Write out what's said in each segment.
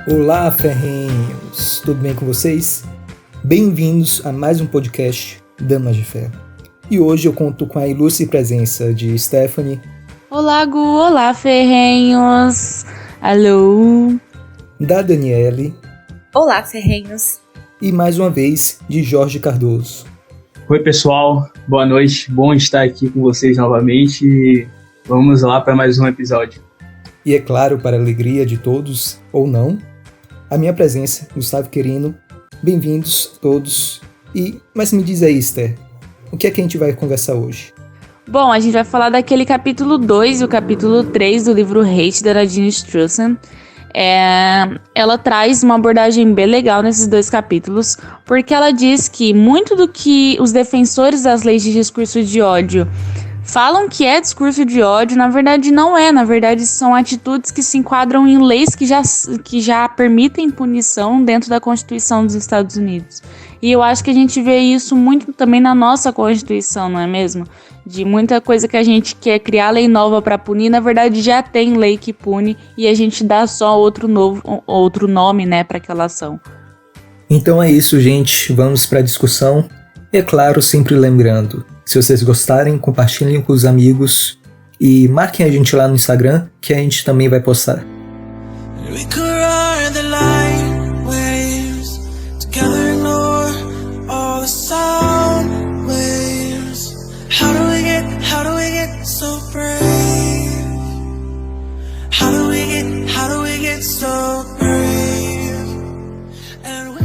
Olá, ferrenhos! Tudo bem com vocês? Bem-vindos a mais um podcast Damas de Ferro. E hoje eu conto com a ilustre presença de Stephanie. Olá, Gu! Olá, ferrenhos! Alô! Da Daniele. Olá, ferrenhos! E mais uma vez de Jorge Cardoso. Oi, pessoal. Boa noite. Bom estar aqui com vocês novamente e vamos lá para mais um episódio. E é claro, para a alegria de todos, ou não, a minha presença, Gustavo Querino. Bem-vindos todos. Mas me diz aí, Esther, o que é que a gente vai conversar hoje? Bom, a gente vai falar daquele capítulo 2 e o capítulo 3 do livro Hate, da Nadine Strossen. Ela traz uma abordagem bem legal nesses dois capítulos, porque ela diz que muito do que os defensores das leis de discurso de ódio falam que é discurso de ódio, na verdade não é. Na verdade são atitudes que se enquadram em leis que já permitem punição dentro da Constituição dos Estados Unidos. E eu acho que a gente vê isso muito também na nossa Constituição, não é mesmo? De muita coisa que a gente quer criar lei nova para punir, na verdade já tem lei que pune e a gente dá só outro nome, né, para aquela ação. Então é isso, gente. Vamos para a discussão. E é claro, sempre lembrando, se vocês gostarem, compartilhem com os amigos e marquem a gente lá no Instagram, que a gente também vai postar.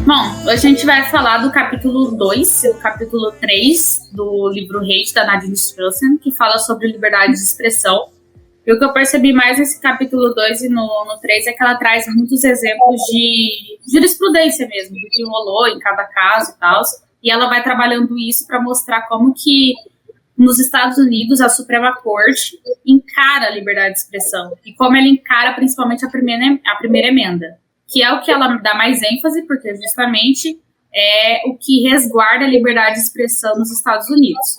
Bom, hoje a gente vai falar do capítulo 2 e o capítulo 3 do livro Hate, da Nadine Strossen, que fala sobre liberdade de expressão. E o que eu percebi mais nesse capítulo 2 e no 3 é que ela traz muitos exemplos de jurisprudência mesmo, do que rolou em cada caso e tal. E ela vai trabalhando isso para mostrar como que nos Estados Unidos a Suprema Corte encara a liberdade de expressão e como ela encara principalmente a primeira emenda, que é o que ela dá mais ênfase, porque justamente é o que resguarda a liberdade de expressão nos Estados Unidos.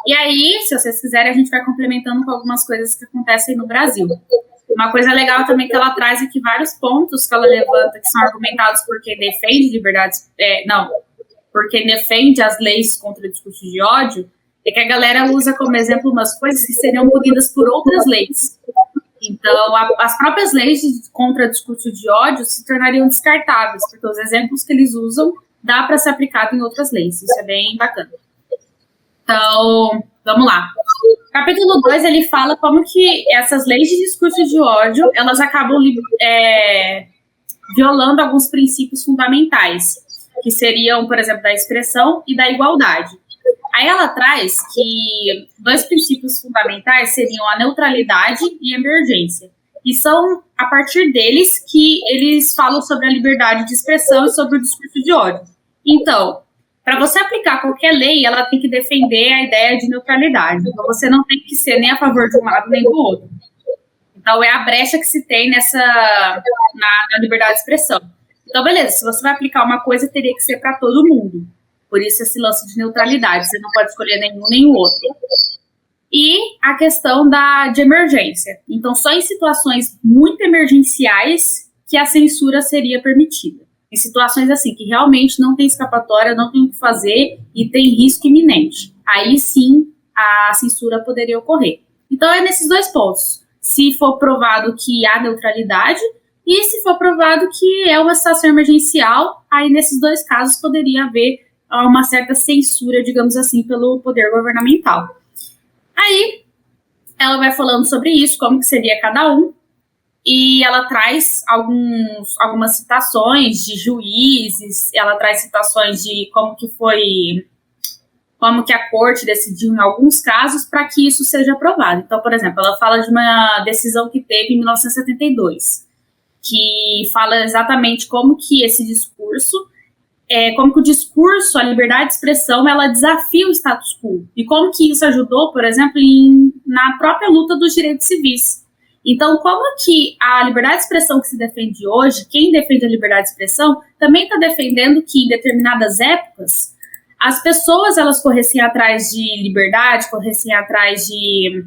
E aí, se vocês quiserem, a gente vai complementando com algumas coisas que acontecem no Brasil. Uma coisa legal também que ela traz é que vários pontos que ela levanta, que são argumentados porque defende porque defende as leis contra o discurso de ódio, é que a galera usa como exemplo umas coisas que seriam punidas por outras leis. Então, as próprias leis contra discurso de ódio se tornariam descartáveis, porque os exemplos que eles usam dá para ser aplicado em outras leis. Isso é bem bacana. Então, vamos lá. Capítulo 2, ele fala como que essas leis de discurso de ódio, elas acabam violando alguns princípios fundamentais, que seriam, por exemplo, da expressão e da igualdade. Aí ela traz que dois princípios fundamentais seriam a neutralidade e a emergência. E são a partir deles que eles falam sobre a liberdade de expressão e sobre o discurso de ódio. Então, para você aplicar qualquer lei, ela tem que defender a ideia de neutralidade. Então, você não tem que ser nem a favor de um lado nem do outro. Então, é a brecha que se tem na liberdade de expressão. Então, beleza, se você vai aplicar uma coisa, teria que ser para todo mundo. Por isso esse lance de neutralidade, você não pode escolher nenhum nem o outro. E a questão de emergência. Então, só em situações muito emergenciais que a censura seria permitida. Em situações assim, que realmente não tem escapatória, não tem o que fazer e tem risco iminente. Aí sim, a censura poderia ocorrer. Então, é nesses dois pontos. Se for provado que há neutralidade e se for provado que é uma situação emergencial, aí nesses dois casos poderia haver uma certa censura, digamos assim, pelo poder governamental. Aí, ela vai falando sobre isso, como que seria cada um, e ela traz algumas citações de juízes, ela traz citações de como que a corte decidiu em alguns casos para que isso seja aprovado. Então, por exemplo, ela fala de uma decisão que teve em 1972, que fala exatamente como que esse discurso como que o discurso, a liberdade de expressão, ela desafia o status quo. E como que isso ajudou, por exemplo, na própria luta dos direitos civis. Então, como que a liberdade de expressão que se defende hoje, quem defende a liberdade de expressão, também está defendendo que em determinadas épocas, as pessoas elas corressem atrás de liberdade, corressem atrás de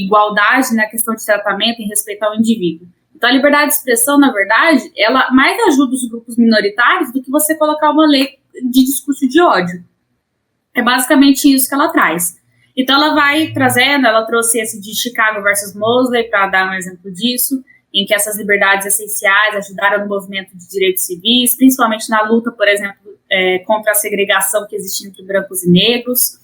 igualdade na questão de tratamento em respeito ao indivíduo. Então, a liberdade de expressão, na verdade, ela mais ajuda os grupos minoritários do que você colocar uma lei de discurso de ódio. É basicamente isso que ela traz. Então, ela vai trazendo, ela trouxe esse de Chicago versus Mosley, para dar um exemplo disso, em que essas liberdades essenciais ajudaram no movimento de direitos civis, principalmente na luta, por exemplo, contra a segregação que existia entre brancos e negros.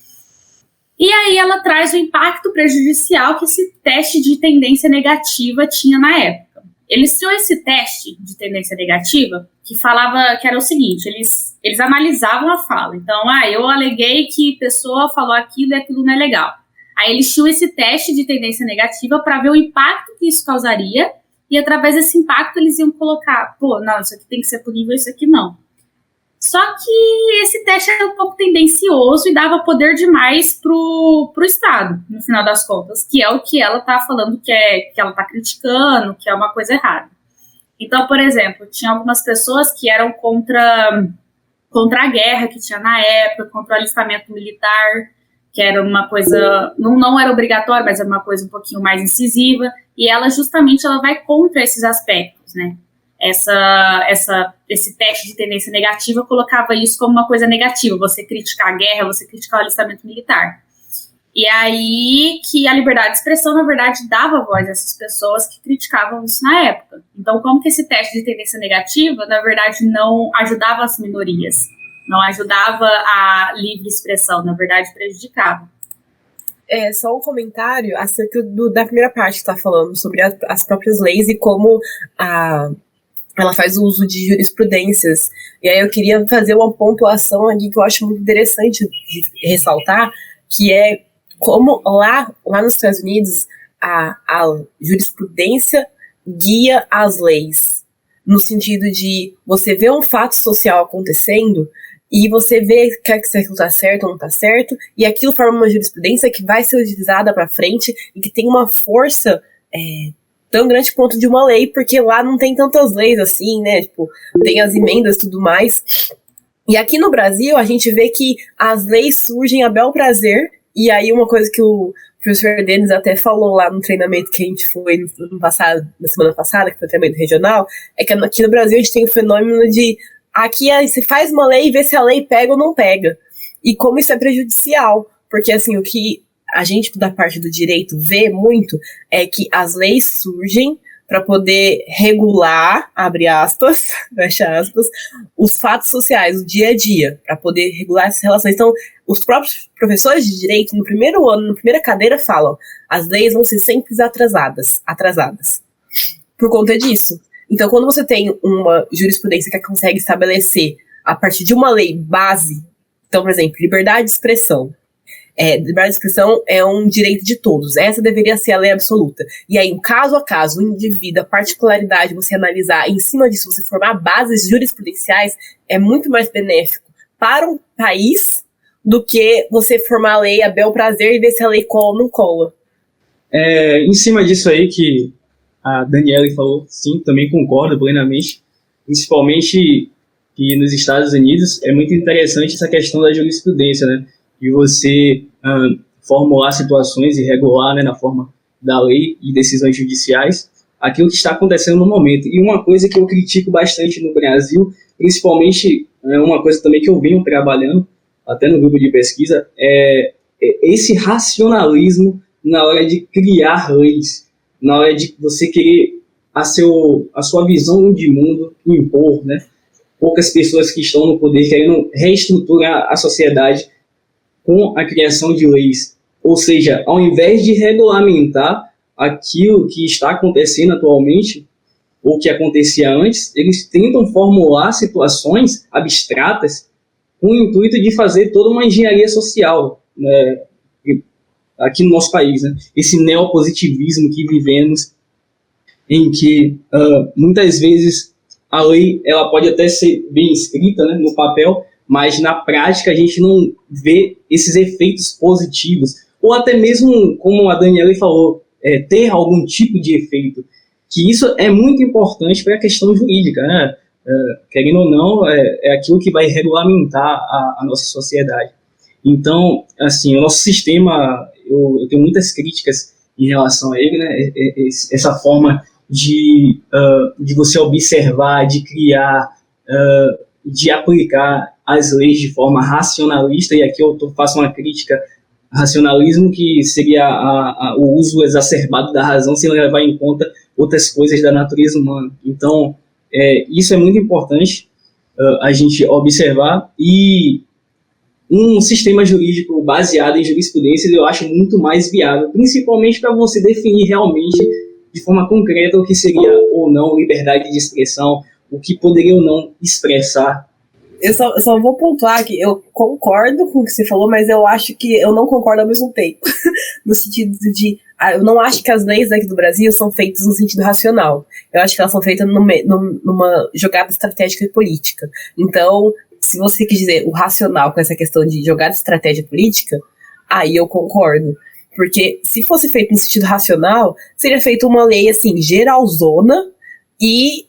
E aí ela traz o impacto prejudicial que esse teste de tendência negativa tinha na época. Eles tinham esse teste de tendência negativa que falava que era o seguinte, eles analisavam a fala. Então, eu aleguei que a pessoa falou aquilo e aquilo não é legal. Aí eles tinham esse teste de tendência negativa para ver o impacto que isso causaria e através desse impacto eles iam colocar, não, isso aqui tem que ser punível, isso aqui não. Só que esse teste era um pouco tendencioso e dava poder demais pro Estado, no final das contas, que é o que ela está falando que ela está criticando, que é uma coisa errada. Então, por exemplo, tinha algumas pessoas que eram contra a guerra que tinha na época, contra o alistamento militar, que era uma coisa, não era obrigatório, mas era uma coisa um pouquinho mais incisiva, e ela justamente ela vai contra esses aspectos, né? Esse teste de tendência negativa colocava isso como uma coisa negativa, você criticar a guerra, você criticar o alistamento militar. E aí que a liberdade de expressão, na verdade, dava voz a essas pessoas que criticavam isso na época. Então, como que esse teste de tendência negativa, na verdade, não ajudava as minorias, não ajudava a livre expressão, na verdade, prejudicava. Só um comentário acerca da primeira parte que está falando, sobre as próprias leis e como ela faz o uso de jurisprudências. E aí eu queria fazer uma pontuação aqui que eu acho muito interessante de ressaltar, que é como lá nos Estados Unidos a jurisprudência guia as leis, no sentido de você ver um fato social acontecendo e você vê que aquilo está certo ou não está certo, e aquilo forma uma jurisprudência que vai ser utilizada para frente e que tem uma força tão grande quanto de uma lei, porque lá não tem tantas leis assim, né? Tipo, tem as emendas e tudo mais. E aqui no Brasil, a gente vê que as leis surgem a bel prazer, e aí uma coisa que o professor Denis até falou lá no treinamento que a gente foi na semana passada, que foi o treinamento regional, é que aqui no Brasil a gente tem o fenômeno de aqui se faz uma lei e vê se a lei pega ou não pega. E como isso é prejudicial, porque assim, o que a gente da parte do direito vê muito é que as leis surgem para poder regular, abre aspas, fecha aspas, os fatos sociais, o dia a dia, para poder regular essas relações. Então, os próprios professores de direito, no primeiro ano, na primeira cadeira, falam, as leis vão ser sempre atrasadas, por conta disso. Então, quando você tem uma jurisprudência que consegue estabelecer, a partir de uma lei base, então, por exemplo, liberdade de expressão, liberdade de expressão é um direito de todos. Essa deveria ser a lei absoluta. E aí, um caso a caso, o indivíduo, a particularidade, você analisar, em cima disso, você formar bases jurisprudenciais, é muito mais benéfico para um país do que você formar a lei a bel prazer e ver se a lei cola ou não cola. Em cima disso aí que a Daniela falou, sim, também concordo plenamente. Principalmente que nos Estados Unidos é muito interessante essa questão da jurisprudência, né? De você formular situações e regular, né, na forma da lei e decisões judiciais, aquilo que está acontecendo no momento. E uma coisa que eu critico bastante no Brasil, principalmente uma coisa também que eu venho trabalhando, até no grupo de pesquisa, é esse racionalismo na hora de criar leis, na hora de você querer a sua visão de mundo impor, né? Poucas pessoas que estão no poder querendo reestruturar a sociedade com a criação de leis. Ou seja, ao invés de regulamentar aquilo que está acontecendo atualmente, ou que acontecia antes, eles tentam formular situações abstratas com o intuito de fazer toda uma engenharia social, né, aqui no nosso país, né? Esse neopositivismo que vivemos, em que muitas vezes a lei ela pode até ser bem escrita, né, no papel, mas na prática a gente não vê esses efeitos positivos, ou até mesmo, como a Daniela falou, ter algum tipo de efeito, que isso é muito importante para a questão jurídica, né? Querendo ou não, é aquilo que vai regulamentar a nossa sociedade. Então, assim, o nosso sistema, eu tenho muitas críticas em relação a ele, né? Essa forma de você observar, de criar, de aplicar as leis de forma racionalista, e aqui eu faço uma crítica ao racionalismo, que seria o uso exacerbado da razão sem levar em conta outras coisas da natureza humana. Então, isso é muito importante a gente observar, e um sistema jurídico baseado em jurisprudência eu acho muito mais viável, principalmente para você definir realmente de forma concreta o que seria ou não liberdade de expressão, o que poderia ou não expressar. Eu só vou pontuar que eu concordo com o que você falou, mas eu acho que eu não concordo ao mesmo tempo. No sentido de, eu não acho que as leis aqui do Brasil são feitas no sentido racional. Eu acho que elas são feitas numa jogada estratégica e política. Então, se você quis dizer o racional com essa questão de jogada estratégia política, aí eu concordo. Porque se fosse feito no sentido racional, seria feita uma lei, assim, geralzona e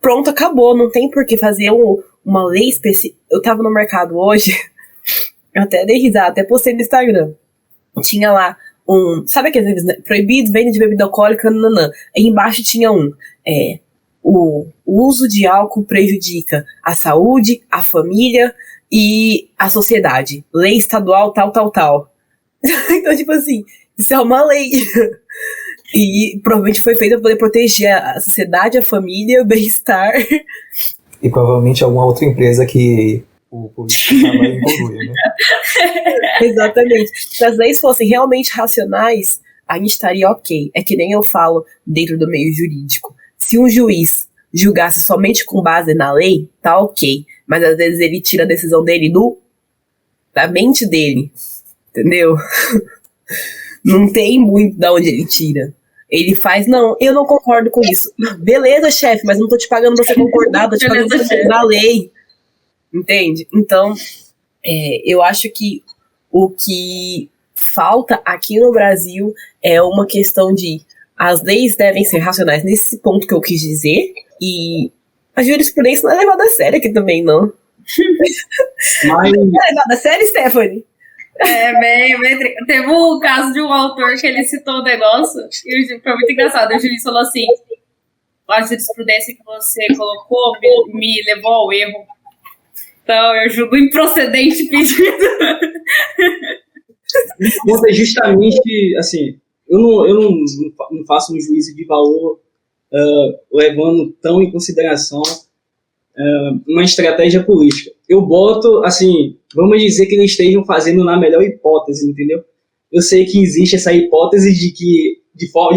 pronto, acabou. Não tem por que fazer uma lei específica. Eu tava no mercado hoje, eu até dei risada, até postei no Instagram. Tinha lá sabe aqueles, né? Proibido, venda de bebida alcoólica, nananã. Aí embaixo tinha o uso de álcool prejudica a saúde, a família e a sociedade. Lei estadual, tal. Então, tipo assim, isso é uma lei. E provavelmente foi feita para poder proteger a sociedade, a família, o bem-estar. E provavelmente alguma outra empresa que o político estava envolvido, né? Exatamente. Se as leis fossem realmente racionais, a gente estaria ok. É que nem eu falo dentro do meio jurídico. Se um juiz julgasse somente com base na lei, tá ok. Mas às vezes ele tira a decisão dele da mente dele. Entendeu? Não tem muito de onde ele tira. Ele faz, não, eu não concordo com isso. Beleza, chefe, mas não tô te pagando pra você concordar, tô te pagando pra você da lei. Entende? Então, eu acho que o que falta aqui no Brasil é uma questão de as leis devem ser racionais nesse ponto que eu quis dizer, e a jurisprudência não é levada a sério aqui também, não. Mas... Não é levada a sério, Stephanie? Teve um caso de um autor que ele citou um negócio e foi muito engraçado. O juiz falou assim: a jurisprudência que você colocou me levou ao erro. Então eu julgo improcedente pedido. É justamente assim, eu não faço um juízo de valor levando tão em consideração uma estratégia política. Eu boto, assim, vamos dizer que eles estejam fazendo na melhor hipótese, entendeu? Eu sei que existe essa hipótese de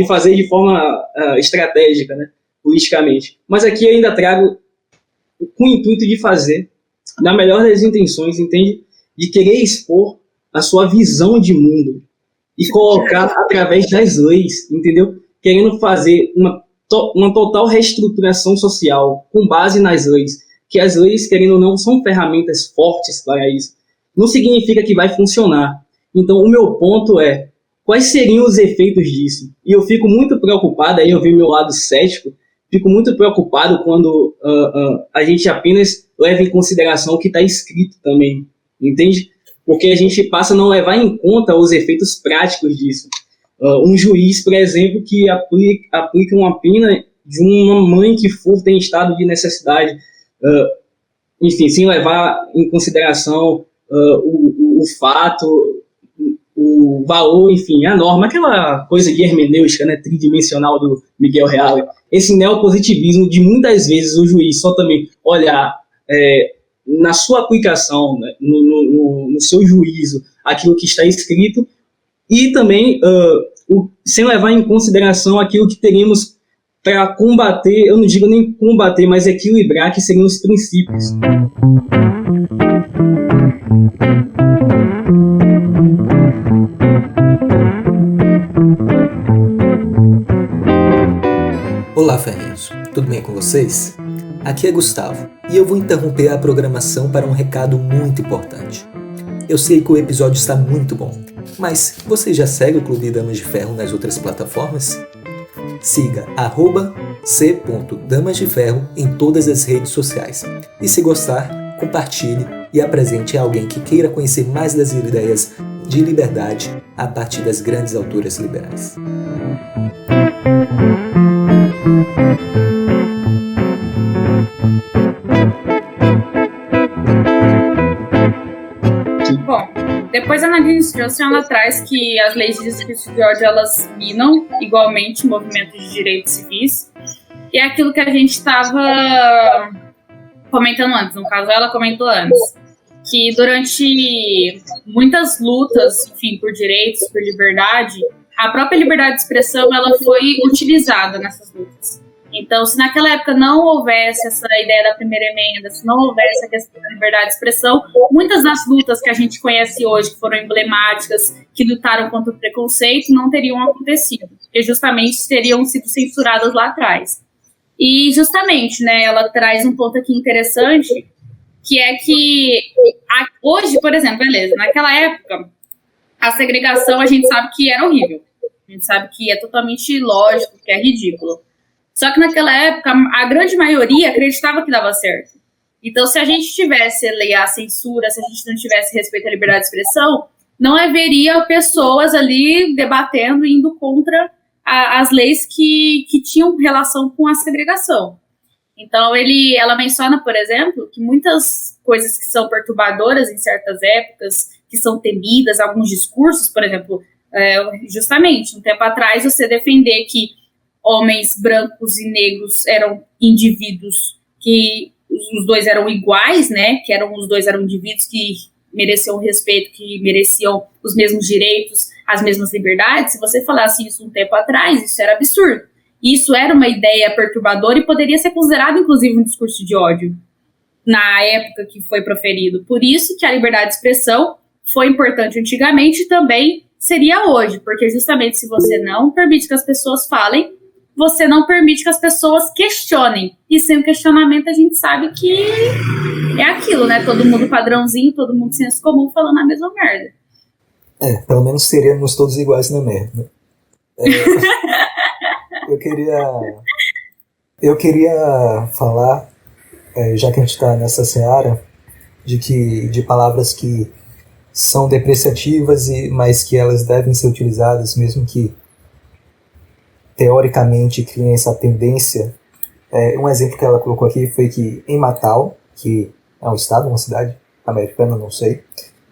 fazer de forma estratégica, né, politicamente. Mas aqui eu ainda trago com o intuito de fazer na melhor das intenções, entende? De querer expor a sua visão de mundo e colocar através das leis, entendeu? Querendo fazer uma total reestruturação social com base nas leis, que as leis, querendo ou não, são ferramentas fortes para isso. Não significa que vai funcionar. Então, o meu ponto é, quais seriam os efeitos disso? E eu fico muito preocupado, aí eu vi meu lado cético, fico muito preocupado quando a gente apenas leva em consideração o que está escrito também, entende? Porque a gente passa a não levar em conta os efeitos práticos disso. Um juiz, por exemplo, que aplica uma pena de uma mãe que furta em estado de necessidade, enfim, sem levar em consideração o fato, o valor, enfim, a norma, aquela coisa de hermenêutica, né, tridimensional do Miguel Reale. Esse neopositivismo, de muitas vezes o juiz só também olhar na sua aplicação, né, no seu juízo, aquilo que está escrito, e também sem levar em consideração aquilo que teríamos para combater, eu não digo nem combater, mas equilibrar, que seriam os princípios. Olá, ferrinhos. Tudo bem com vocês? Aqui é Gustavo, e eu vou interromper a programação para um recado muito importante. Eu sei que o episódio está muito bom, mas você já segue o Clube Damas de Ferro nas outras plataformas? Siga @c.damasdeferro em todas as redes sociais. E se gostar, compartilhe e apresente a alguém que queira conhecer mais das ideias de liberdade a partir das grandes autoras liberais. depois a Nadine Strossen, ela traz que as leis de discurso de ódio, elas minam igualmente movimentos de direitos civis. E é aquilo que a gente estava comentando antes, no caso ela comentou antes, que durante muitas lutas, enfim, por direitos, por liberdade, a própria liberdade de expressão, ela foi utilizada nessas lutas. Então, se naquela época não houvesse essa ideia da primeira emenda, se não houvesse a questão da liberdade de expressão, muitas das lutas que a gente conhece hoje, que foram emblemáticas, que lutaram contra o preconceito, não teriam acontecido, porque justamente teriam sido censuradas lá atrás. E justamente, né, ela traz um ponto aqui interessante, que é que hoje, por exemplo, beleza, naquela época, a segregação a gente sabe que era horrível, a gente sabe que é totalmente ilógico, que é ridículo. Só que naquela época, a grande maioria acreditava que dava certo. Então, se a gente tivesse a censura, se a gente não tivesse respeito à liberdade de expressão, não haveria pessoas ali debatendo, indo contra as leis que tinham relação com a segregação. Então, ela menciona, por exemplo, que muitas coisas que são perturbadoras em certas épocas, que são temidas, alguns discursos, por exemplo, justamente, um tempo atrás, você defender que homens brancos e negros eram indivíduos que os dois eram iguais, né? Que os dois eram indivíduos que mereciam respeito, que mereciam os mesmos direitos, as mesmas liberdades. Se você falasse isso um tempo atrás, isso era absurdo. Isso era uma ideia perturbadora e poderia ser considerado, inclusive, um discurso de ódio na época que foi proferido. Por isso que a liberdade de expressão foi importante antigamente e também seria hoje, porque justamente se você não permite que as pessoas falem, você não permite que as pessoas questionem. E sem o questionamento a gente sabe que é aquilo, né? Todo mundo padrãozinho, todo mundo senso comum falando a mesma merda. Pelo menos seríamos todos iguais na merda. Eu queria falar, já que a gente está nessa seara, de palavras que são depreciativas, mas que elas devem ser utilizadas, mesmo que teoricamente criem essa tendência. Um exemplo que ela colocou aqui foi que em Natal, que é um estado, uma cidade americana, não sei,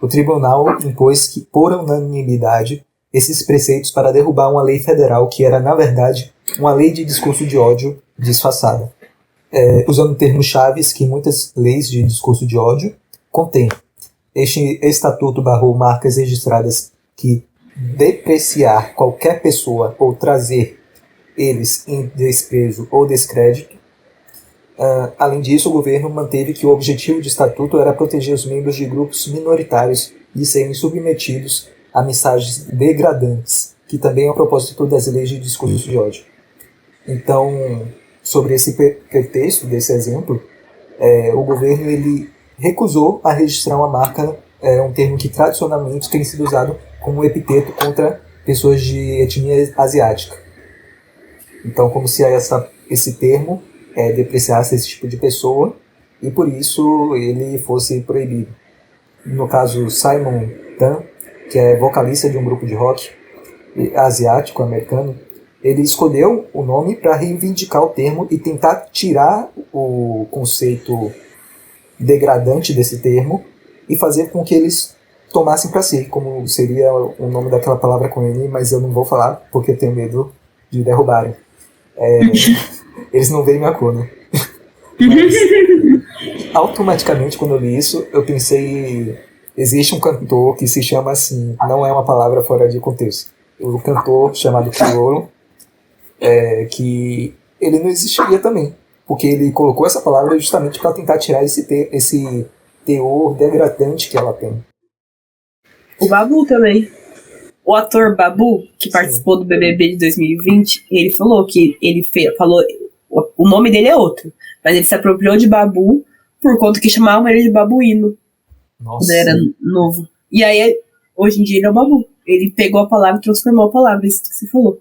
o tribunal impôs que, por unanimidade, esses preceitos para derrubar uma lei federal que era, na verdade, uma lei de discurso de ódio disfarçada, usando termos chaves que muitas leis de discurso de ódio contêm. Este estatuto barrou marcas registradas que depreciar qualquer pessoa ou trazer eles em desprezo ou descrédito. Além disso, o governo manteve que o objetivo do estatuto era proteger os membros de grupos minoritários de serem submetidos a mensagens degradantes, que também é o propósito das leis de discurso de ódio. Então, sobre esse pretexto desse exemplo, o governo ele recusou a registrar uma marca, um termo que tradicionalmente tem sido usado como epiteto contra pessoas de etnia asiática. Então, como se esse termo depreciasse esse tipo de pessoa e por isso ele fosse proibido. No caso, Simon Tan, que é vocalista de um grupo de rock asiático, americano, ele escolheu o nome para reivindicar o termo e tentar tirar o conceito degradante desse termo e fazer com que eles tomassem para si, como seria o nome daquela palavra com N, mas eu não vou falar porque eu tenho medo de derrubarem. Eles não veem minha cor, né? Mas, automaticamente, quando eu li isso, eu pensei, existe um cantor que se chama assim, não é uma palavra fora de contexto. O cantor chamado Criolo, que ele não existiria também, porque ele colocou essa palavra justamente para tentar tirar esse teor degradante que ela tem. O Babu também. O ator Babu, que participou do BBB de 2020, ele falou que o nome dele é outro, mas ele se apropriou de Babu por conta que chamavam ele de Babuíno. Nossa. Quando era novo. E aí, hoje em dia ele é o Babu. Ele pegou a palavra e transformou a palavra, isso que você falou.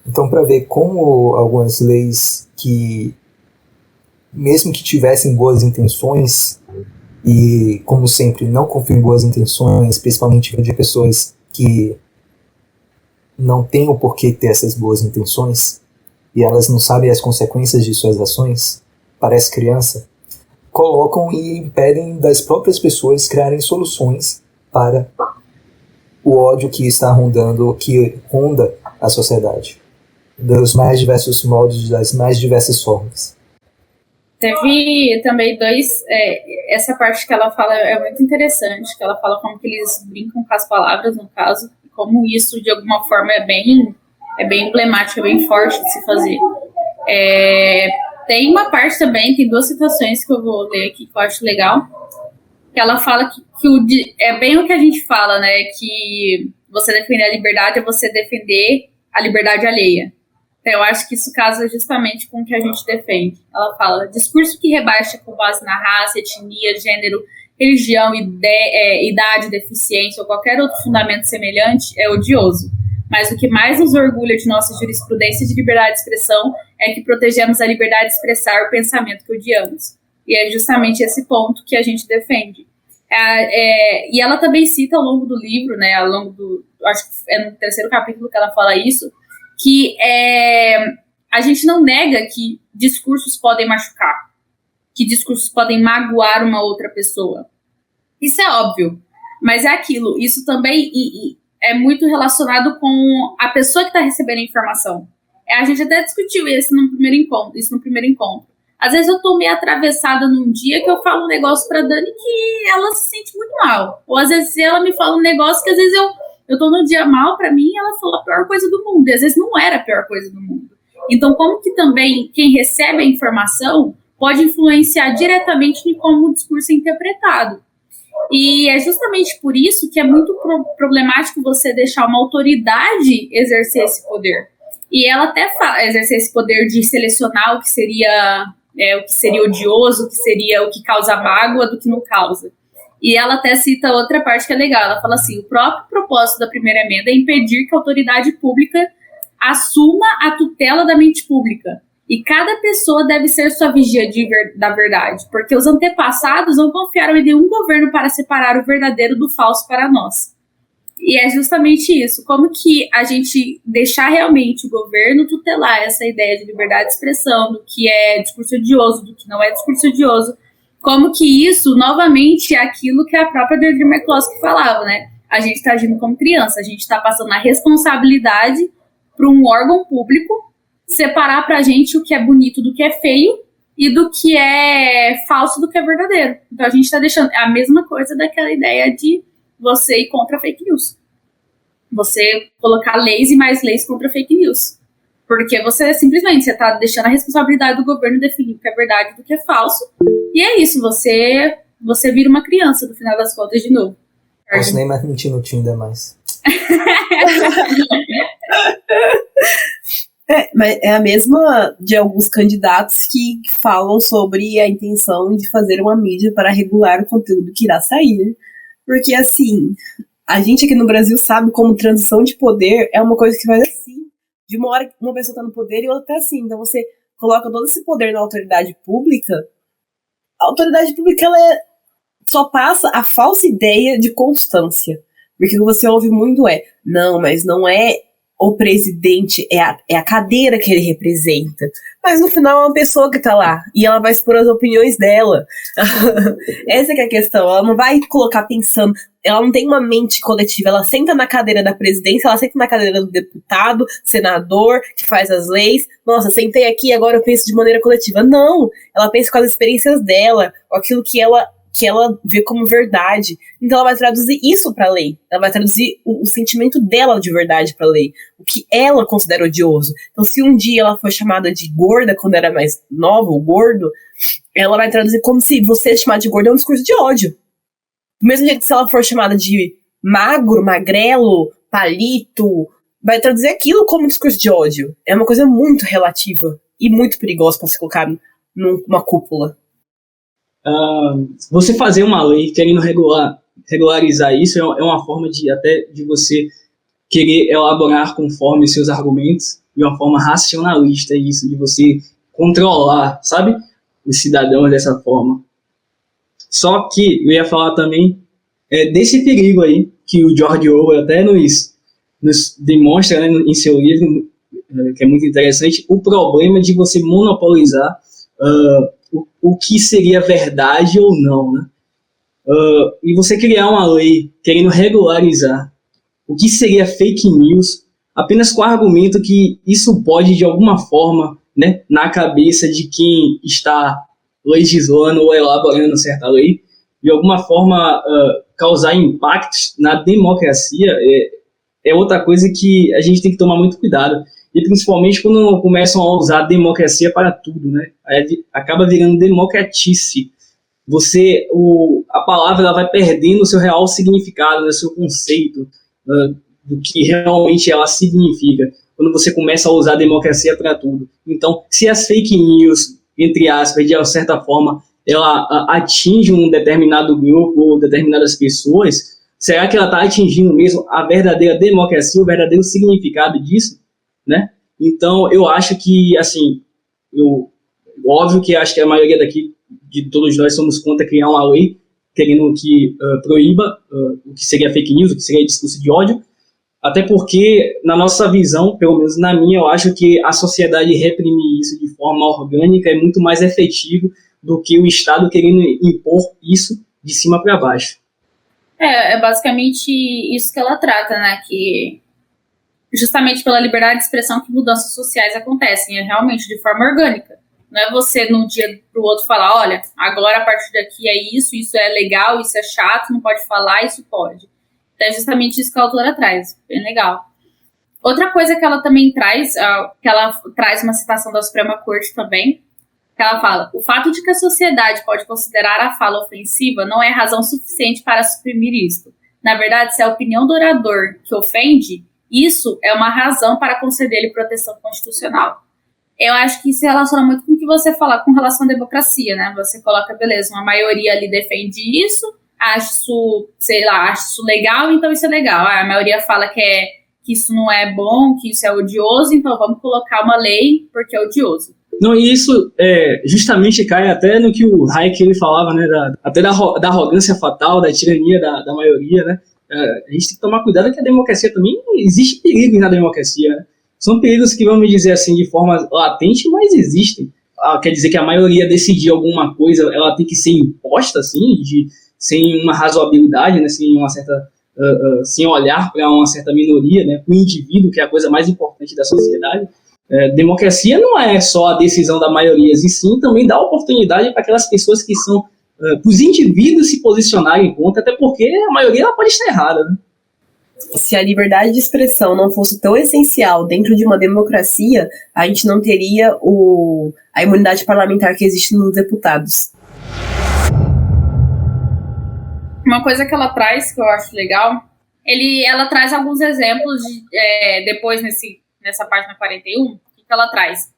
Então, para ver como algumas leis que, mesmo que tivessem boas intenções, e como sempre, não confio em boas intenções, principalmente de pessoas que não têm o porquê ter essas boas intenções, e elas não sabem as consequências de suas ações, parece criança, colocam e impedem das próprias pessoas criarem soluções para o ódio que está rondando, que ronda a sociedade, dos mais diversos modos, das mais diversas formas. Teve também essa parte que ela fala é muito interessante, que ela fala como que eles brincam com as palavras, no caso, e como isso, de alguma forma, é bem emblemático, é bem forte de se fazer. Tem uma parte também, tem 2 citações que eu vou ler aqui, que eu acho legal, que ela fala que é bem o que a gente fala, né, que você defender a liberdade é você defender a liberdade alheia. Eu acho que isso casa justamente com o que a gente defende. Ela fala, discurso que rebaixa com base na raça, etnia, gênero, religião, idade, deficiência ou qualquer outro fundamento semelhante é odioso. Mas o que mais nos orgulha de nossa jurisprudência de liberdade de expressão é que protegemos a liberdade de expressar o pensamento que odiamos. E é justamente esse ponto que a gente defende. E ela também cita ao longo do livro, né, acho que é no 3º capítulo que ela fala isso, que a gente não nega que discursos podem machucar, que discursos podem magoar uma outra pessoa. Isso é óbvio, mas é aquilo, isso também é muito relacionado com a pessoa que está recebendo a informação. A gente até discutiu isso no primeiro encontro. Às vezes eu tô meio atravessada num dia que eu falo um negócio pra Dani que ela se sente muito mal. Ou às vezes ela me fala um negócio que às vezes eu tô num dia mal, pra mim ela falou a pior coisa do mundo, e às vezes não era a pior coisa do mundo. Então, como que também quem recebe a informação pode influenciar diretamente em como o discurso é interpretado. E é justamente por isso que é muito problemático você deixar uma autoridade exercer esse poder. E ela até exercer esse poder de selecionar o que seria odioso, o que seria o que causa mágoa do que não causa. E ela até cita outra parte que é legal. Ela fala assim, o próprio propósito da primeira emenda é impedir que a autoridade pública assuma a tutela da mente pública. E cada pessoa deve ser sua vigia da verdade, porque os antepassados não confiaram em nenhum governo para separar o verdadeiro do falso para nós. E é justamente isso, como que a gente deixar realmente o governo tutelar essa ideia de liberdade de expressão, do que é discurso odioso, do que não é discurso odioso, como que isso, novamente, é aquilo que a própria Deirdre McCloskey falava, né? A gente está agindo como criança, a gente está passando a responsabilidade para um órgão público separar pra gente o que é bonito do que é feio e do que é falso do que é verdadeiro. Então a gente tá deixando a mesma coisa daquela ideia de você ir contra fake news. Você colocar leis e mais leis contra fake news. Porque você tá deixando a responsabilidade do governo definir o que é verdade do que é falso. E é isso, você vira uma criança no final das contas de novo. Posso nem mais mentir no Tinder mais. Mas é a mesma de alguns candidatos que falam sobre a intenção de fazer uma mídia para regular o conteúdo que irá sair. Porque, assim, a gente aqui no Brasil sabe como transição de poder é uma coisa que faz assim. De uma hora uma pessoa está no poder e outra está assim. Então você coloca todo esse poder na autoridade pública. A autoridade pública, ela só passa a falsa ideia de constância. Porque o que você ouve muito não, mas não é o presidente, é a cadeira que ele representa. Mas no final é uma pessoa que tá lá, e ela vai expor as opiniões dela. Essa que é a questão, ela não vai colocar pensando, ela não tem uma mente coletiva, ela senta na cadeira da presidência, ela senta na cadeira do deputado, senador, que faz as leis, nossa, sentei aqui, agora eu penso de maneira coletiva. Não, ela pensa com as experiências dela, com aquilo que ela vê como verdade. Então ela vai traduzir isso para a lei. Ela vai traduzir o sentimento dela de verdade para a lei. O que ela considera odioso. Então se um dia ela foi chamada de gorda quando era mais nova, ou gordo, ela vai traduzir como se você chamar de gordo é um discurso de ódio. Do mesmo jeito que se ela for chamada de magro, magrelo, palito, vai traduzir aquilo como um discurso de ódio. É uma coisa muito relativa e muito perigosa para se colocar numa cúpula. Você fazer uma lei querendo regularizar isso é uma forma de você querer elaborar conforme os seus argumentos de uma forma racionalista, isso, de você controlar, sabe, os cidadãos dessa forma. Só que eu ia falar também desse perigo aí que o George Orwell até nos demonstra, né, em seu livro, que é muito interessante, o problema de você monopolizar o que seria verdade ou não, né? e você criar uma lei querendo regularizar o que seria fake news, apenas com o argumento que isso pode, de alguma forma, né, na cabeça de quem está legislando ou elaborando certa lei, de alguma forma causar impactos na democracia, é outra coisa que a gente tem que tomar muito cuidado. E principalmente quando começam a usar a democracia para tudo, né? Aí acaba virando democratice. A palavra ela vai perdendo o seu real significado, né, seu conceito do que realmente ela significa, quando você começa a usar a democracia para tudo. Então, se as fake news, entre aspas, de certa forma, ela atinge um determinado grupo ou determinadas pessoas, será que ela está atingindo mesmo a verdadeira democracia, o verdadeiro significado disso? Né? Então, eu acho que, assim, óbvio que acho que a maioria daqui, de todos nós, somos contra criar uma lei querendo que proíba o que seria fake news, o que seria discurso de ódio, até porque, na nossa visão, pelo menos na minha, eu acho que a sociedade reprimir isso de forma orgânica é muito mais efetivo do que o Estado querendo impor isso de cima para baixo. É basicamente isso que ela trata, né? Que justamente pela liberdade de expressão que mudanças sociais acontecem, é realmente de forma orgânica. Não é você, num dia para o outro, falar, olha, agora a partir daqui é isso é legal, isso é chato, não pode falar, isso pode. Então é justamente isso que a autora traz, bem legal. Outra coisa que ela também traz, que ela traz uma citação da Suprema Corte também, que ela fala, o fato de que a sociedade pode considerar a fala ofensiva não é razão suficiente para suprimir isto. Na verdade, se é a opinião do orador que ofende, isso é uma razão para conceder-lhe proteção constitucional. Eu acho que isso se relaciona muito com o que você fala com relação à democracia, né? Você coloca, beleza, uma maioria ali defende isso, acho isso legal, então isso é legal. A maioria fala que isso não é bom, que isso é odioso, então vamos colocar uma lei porque é odioso. Não, e isso justamente cai até no que o Hayek ele falava, né, até da arrogância fatal, da tirania da maioria, né? A gente tem que tomar cuidado que a democracia também, existe perigos na democracia, né? São perigos que, vamos dizer assim, de forma latente, mas existem. Quer dizer que a maioria decidir alguma coisa, ela tem que ser imposta, assim, sem uma razoabilidade, né, sem olhar para uma certa minoria, né, para o indivíduo, que é a coisa mais importante da sociedade. Democracia não é só a decisão da maioria, e sim também dá oportunidade para aquelas pessoas que são, para os indivíduos se posicionarem contra, até porque a maioria ela pode estar errada, né? Se a liberdade de expressão não fosse tão essencial dentro de uma democracia, a gente não teria a imunidade parlamentar que existe nos deputados. Uma coisa que ela traz, que eu acho legal, ela traz alguns exemplos depois nessa página 41, que ela traz?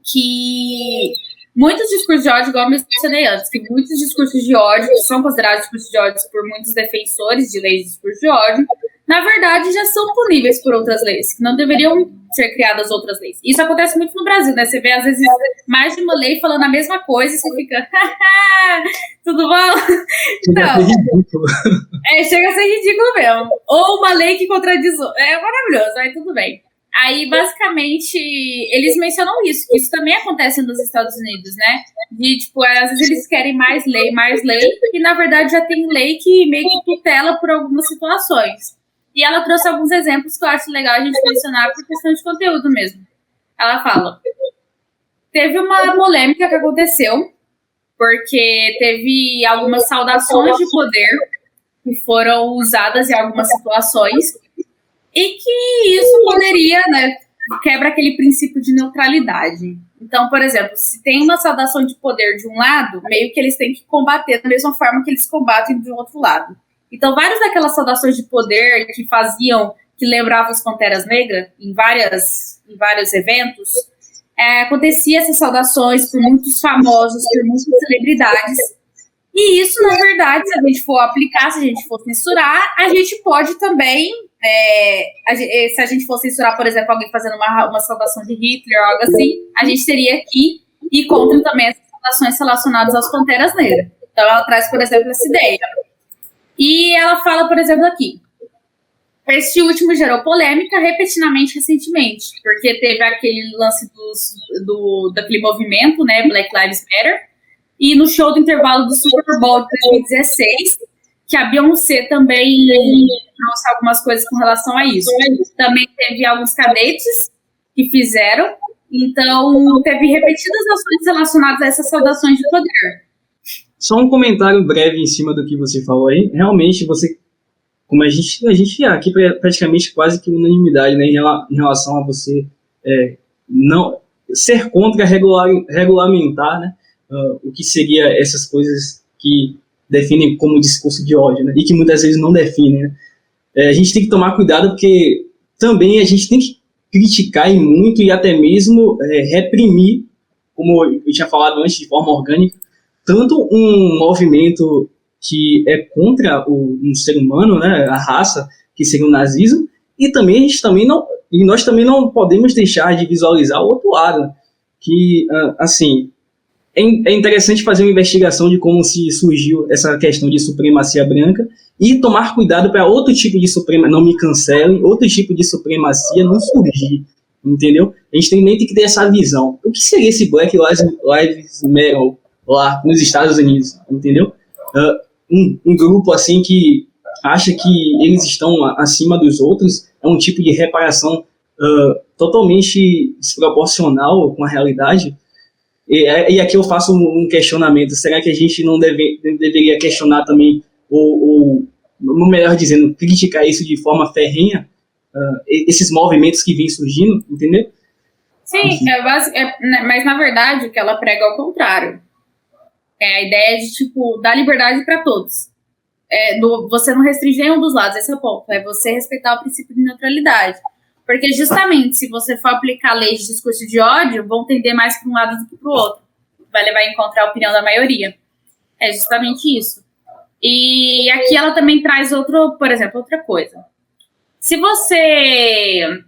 Que muitos discursos de ódio, igual eu mencionei antes, que muitos discursos de ódio, que são considerados discursos de ódio por muitos defensores de leis de discurso de ódio, na verdade já são puníveis por outras leis, que não deveriam ser criadas outras leis. Isso acontece muito no Brasil, né? Você vê, às vezes, mais de uma lei falando a mesma coisa e você fica, tudo bom? Então, chega a ser ridículo mesmo. Ou uma lei que contradiz, é maravilhoso, aí tudo bem. Aí, basicamente, eles mencionam isso, que isso também acontece nos Estados Unidos, né? De, tipo, às vezes eles querem mais lei, e na verdade já tem lei que meio que tutela por algumas situações. E ela trouxe alguns exemplos que eu acho legal a gente mencionar por questão de conteúdo mesmo. Ela fala, teve uma polêmica que aconteceu, porque teve algumas saudações de poder que foram usadas em algumas situações, e que isso poderia, né, quebra aquele princípio de neutralidade. Então, por exemplo, se tem uma saudação de poder de um lado, meio que eles têm que combater da mesma forma que eles combatem do outro lado. Então, várias daquelas saudações de poder que lembravam as Panteras Negras em vários eventos, acontecia essas saudações por muitos famosos, por muitas celebridades. E isso, na verdade, se a gente for aplicar, se a gente for censurar, a gente pode também, se a gente for censurar, por exemplo, alguém fazendo uma saudação de Hitler ou algo assim, a gente teria que ir contra também essas saudações relacionadas às Panteras Negras. Então, ela traz, por exemplo, essa ideia. E ela fala, por exemplo, aqui, este último gerou polêmica recentemente, porque teve aquele lance daquele movimento, né, Black Lives Matter, e no show do intervalo do Super Bowl de 2016, que a Beyoncé também trouxe algumas coisas com relação a isso. Também teve alguns cadetes que fizeram, então teve repetidas ações relacionadas a essas saudações de poder. Só um comentário breve em cima do que você falou aí. Realmente, como a gente aqui praticamente quase que unanimidade, né, em relação a você não ser contra regulamentar, né, o que seria essas coisas que definem como discurso de ódio, né, e que muitas vezes não definem, né. A gente tem que tomar cuidado porque também a gente tem que criticar e muito e até mesmo reprimir, como eu tinha falado antes, de forma orgânica, tanto um movimento que é contra um ser humano, né, a raça, que seria o nazismo, e também nós também não podemos deixar de visualizar o outro lado, que, assim, é interessante fazer uma investigação de como se surgiu essa questão de supremacia branca e tomar cuidado para outro tipo de supremacia, não me cancelem, outro tipo de supremacia não surgir, entendeu? A gente também tem que ter essa visão. O que seria esse Black Lives Matter lá nos Estados Unidos, entendeu? Um grupo assim que acha que eles estão acima dos outros é um tipo de reparação totalmente desproporcional com a realidade. E aqui eu faço um questionamento: será que a gente não deveria questionar também, ou melhor dizendo, criticar isso de forma ferrenha, esses movimentos que vêm surgindo, entendeu? Sim, mas na verdade o que ela prega é o contrário. É a ideia de, tipo, dar liberdade para todos. Você não restringir um dos lados, esse é o ponto. É você respeitar o princípio de neutralidade. Porque, justamente, se você for aplicar leis de discurso de ódio, vão tender mais para um lado do que para o outro. Vai levar em conta a opinião da maioria. É justamente isso. E aqui ela também traz por exemplo, outra coisa. Se você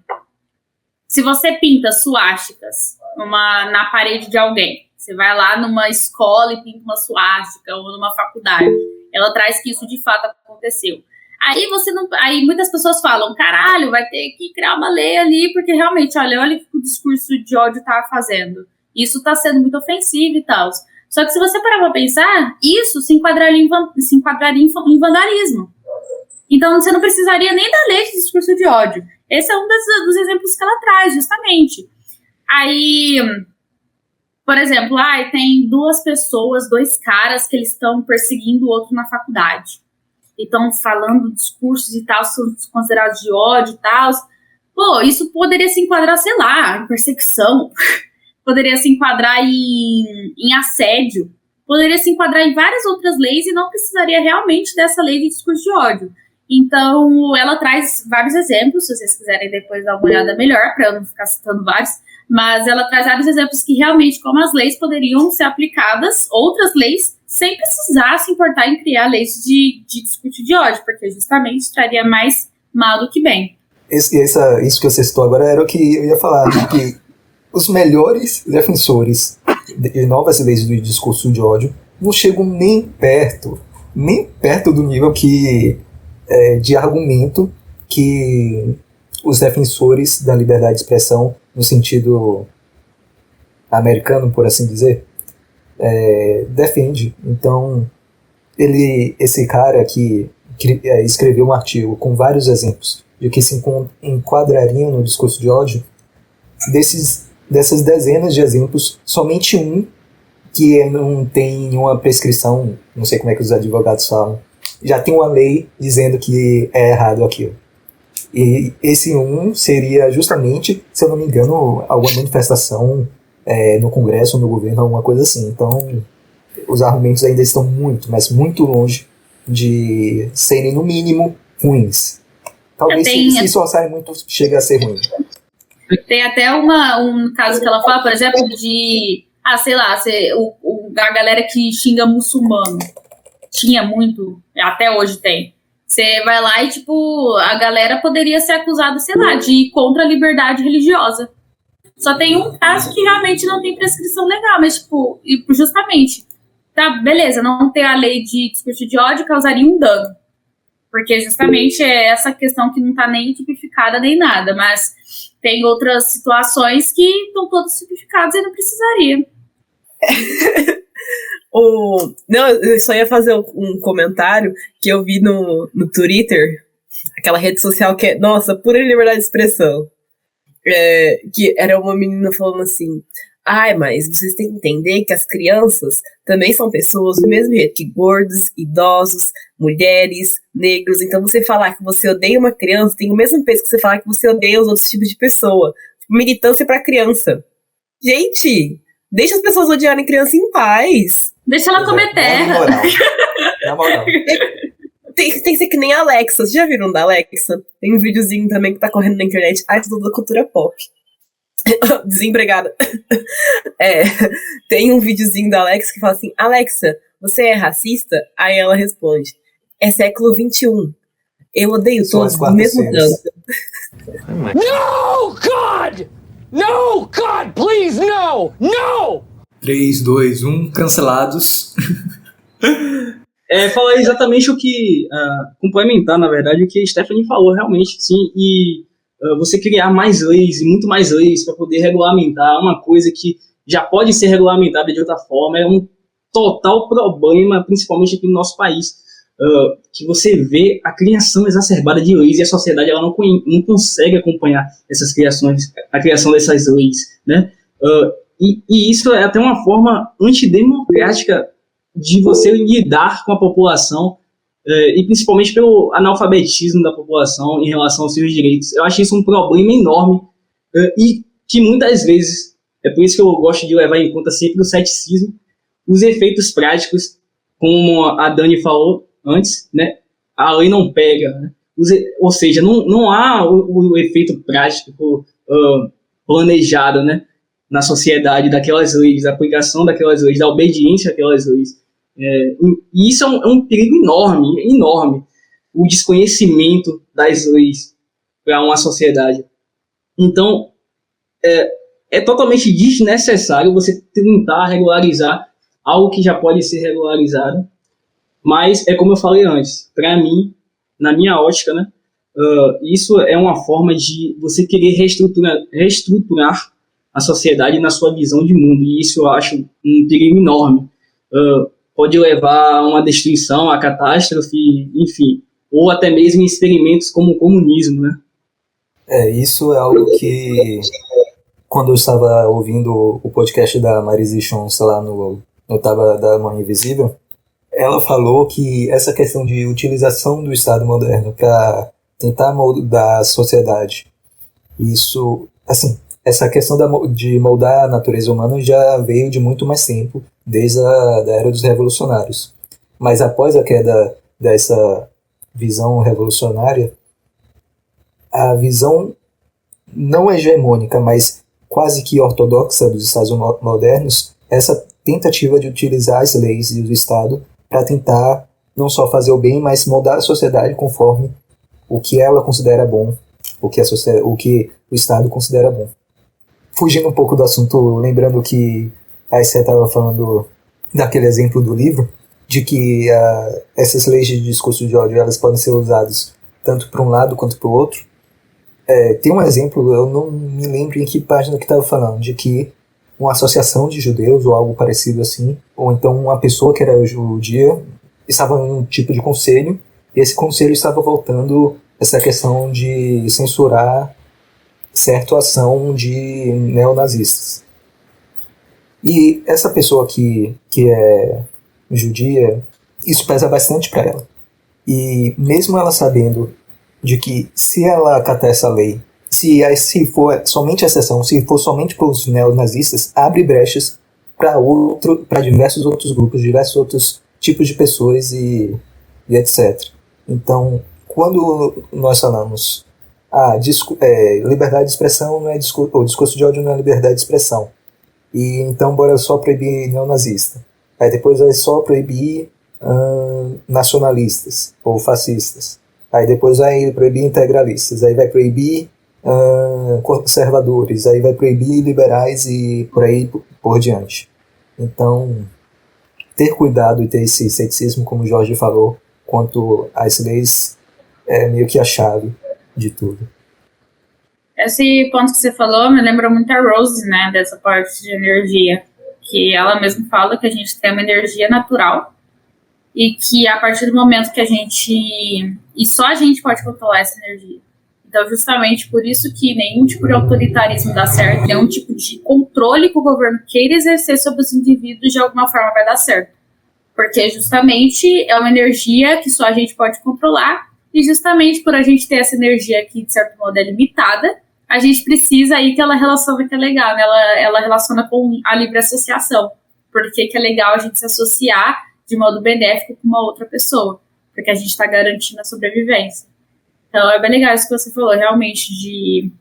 pinta suásticas na parede de alguém, você vai lá numa escola e pinta uma suástica, ou numa faculdade, ela traz que isso de fato aconteceu. Aí muitas pessoas falam, caralho, vai ter que criar uma lei ali, porque realmente, olha o que o discurso de ódio tá fazendo. Isso tá sendo muito ofensivo e tal. Só que se você parar pra pensar, isso se enquadraria em vandalismo. Então você não precisaria nem da lei de discurso de ódio. Esse é um dos exemplos que ela traz, justamente. Aí, por exemplo, tem duas caras que eles estão perseguindo o outro na faculdade. E estão falando discursos e tal, são considerados de ódio e tal. Pô, isso poderia se enquadrar, sei lá, em perseguição. Poderia se enquadrar em assédio. Poderia se enquadrar em várias outras leis e não precisaria realmente dessa lei de discurso de ódio. Então, ela traz vários exemplos, se vocês quiserem depois dar uma olhada melhor, para eu não ficar citando vários, mas ela traz vários exemplos que realmente, como as leis poderiam ser aplicadas, outras leis, sem precisar se importar em criar leis de discurso de ódio, porque justamente traria mais mal do que bem. Isso que você citou agora era o que eu ia falar, que os melhores defensores de novas leis do discurso de ódio não chegam nem perto do nível de argumento que os defensores da liberdade de expressão, no sentido americano, por assim dizer, defende. Então, esse cara que escreveu um artigo com vários exemplos de que se enquadrariam no discurso de ódio, dessas dezenas de exemplos, somente um que não tem nenhuma prescrição, não sei como é que os advogados falam, já tem uma lei dizendo que é errado aquilo. E esse seria justamente, se eu não me engano, alguma manifestação no Congresso, no governo, alguma coisa assim. Então, os argumentos ainda estão muito, mas muito longe de serem, no mínimo, ruins. Talvez se esforçarem muito, chegue a ser ruim. Tem até um caso que ela fala, por exemplo, de, sei lá, a galera que xinga muçulmano. Tinha muito, até hoje tem. Você vai lá e, tipo, a galera poderia ser acusada, sei lá, de ir contra a liberdade religiosa. Só tem um caso que realmente não tem prescrição legal, mas, tipo, justamente, tá, beleza, não ter a lei de discurso de ódio causaria um dano. Porque justamente é essa questão que não tá nem tipificada nem nada, mas tem outras situações que estão todas tipificadas e não precisaria. Não, eu só ia fazer um comentário que eu vi no Twitter, aquela rede social que é, nossa, pura liberdade de expressão. Que era uma menina falando assim: ai, mas vocês têm que entender que as crianças também são pessoas do mesmo jeito que gordos, idosos, mulheres, negros. Então você falar que você odeia uma criança tem o mesmo peso que você falar que você odeia os outros tipos de pessoa. Militância pra criança. Gente, deixa as pessoas odiarem criança em paz. Deixa ela comer terra. Na moral. Tem que ser que nem a Alexa. Vocês já viram da Alexa? Tem um videozinho também que tá correndo na internet. Tudo da cultura pop. Desempregada. Tem um videozinho da Alexa que fala assim: Alexa, você é racista? Aí ela responde: é século XXI. Eu odeio todos do mesmo tanto. No, God! No, God, please, no! No! 3, 2, 1, cancelados. Falar exatamente o que... complementar, na verdade, o que a Stephanie falou, realmente, sim. E você criar mais leis, e muito mais leis, para poder regulamentar uma coisa que já pode ser regulamentada de outra forma, é um total problema, principalmente aqui no nosso país, que você vê a criação exacerbada de leis e a sociedade ela não consegue acompanhar essas criações, a criação dessas leis, né? E isso é até uma forma antidemocrática de você lidar com a população, e principalmente pelo analfabetismo da população em relação aos seus direitos. Eu acho isso um problema enorme, e que muitas vezes, é por isso que eu gosto de levar em conta sempre o ceticismo, os efeitos práticos, como a Dani falou antes, né? A lei não pega, né? Ou seja, não há o efeito prático planejado, né, na sociedade daquelas leis, da aplicação daquelas leis, da obediência àquelas leis. E isso é um perigo enorme, enorme, o desconhecimento das leis para uma sociedade. Então, é totalmente desnecessário você tentar regularizar algo que já pode ser regularizado, mas é como eu falei antes, para mim, na minha ótica, né, isso é uma forma de você querer reestruturar a sociedade na sua visão de mundo, e isso eu acho um perigo enorme. Pode levar a uma destruição, a catástrofe, enfim, ou até mesmo experimentos como o comunismo, né? Isso é algo que, quando eu estava ouvindo o podcast da Marise Chons lá no Taba da Mãe Invisível, ela falou que essa questão de utilização do Estado moderno para tentar moldar a sociedade, isso, assim, essa questão de moldar a natureza humana já veio de muito mais tempo, desde a da era dos revolucionários. Mas após a queda dessa visão revolucionária, a visão não hegemônica, mas quase que ortodoxa dos Estados modernos, essa tentativa de utilizar as leis e o Estado para tentar não só fazer o bem, mas moldar a sociedade conforme o que ela considera bom, o que o Estado considera bom. Fugindo um pouco do assunto, lembrando que a Esther estava falando daquele exemplo do livro, de que essas leis de discurso de ódio elas podem ser usadas tanto para um lado quanto para o outro. Tem um exemplo, eu não me lembro em que página que estava falando, de que uma associação de judeus ou algo parecido assim, ou então uma pessoa que era judia estava em um tipo de conselho, e esse conselho estava voltando essa questão de censurar certa ação de neonazistas. E essa pessoa que é judia, isso pesa bastante para ela. E mesmo ela sabendo de que se ela acatar essa lei, se for somente a exceção, se for somente para os neonazistas, abre brechas para diversos outros grupos, diversos outros tipos de pessoas e etc. Então, quando nós falamos liberdade de expressão não é o discurso de ódio não é liberdade de expressão, e então bora só proibir neonazista, aí depois vai só proibir nacionalistas ou fascistas, aí depois vai proibir integralistas, aí vai proibir conservadores, aí vai proibir liberais e por aí por diante. Então, ter cuidado e ter esse ceticismo, como o Jorge falou, quanto às leis, é meio que a chave de tudo. Esse ponto que você falou me lembra muito a Rose, né, dessa parte de energia, que ela mesma fala que a gente tem uma energia natural e que a partir do momento que a gente... E só a gente pode controlar essa energia. Então, justamente por isso que nenhum tipo de autoritarismo dá certo, nenhum tipo de controle que o governo queira exercer sobre os indivíduos de alguma forma vai dar certo. Porque justamente é uma energia que só a gente pode controlar, e justamente por a gente ter essa energia que, de certo modo, é limitada, a gente precisa aí que ela relaciona que é legal, né? Ela relaciona com a livre associação. Porque que é legal a gente se associar de modo benéfico com uma outra pessoa, porque a gente está garantindo a sobrevivência. Então é bem legal isso que você falou, realmente, de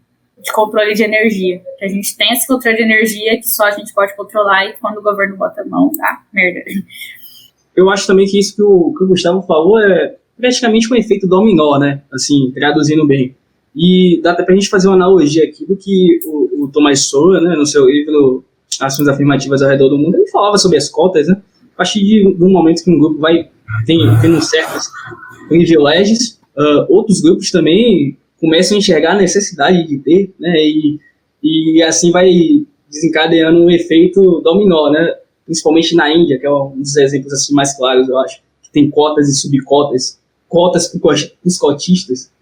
controle de energia. Que a gente tem esse controle de energia que só a gente pode controlar, e quando o governo bota a mão, dá merda. Eu acho também que isso que o Gustavo falou é praticamente um efeito dominó, né? Assim, traduzindo bem. E dá até pra gente fazer uma analogia aqui do que o Thomas Sowell, né, no seu livro Ações Afirmativas ao Redor do Mundo, ele falava sobre as cotas, né? A partir de um momento que um grupo vai tendo certos privilégios, outros grupos também começam a enxergar a necessidade de ter, né? E assim vai desencadeando um efeito dominó, né? Principalmente na Índia, que é um dos exemplos assim, mais claros, eu acho, que tem cotas e subcotas, cotas para os cotistas,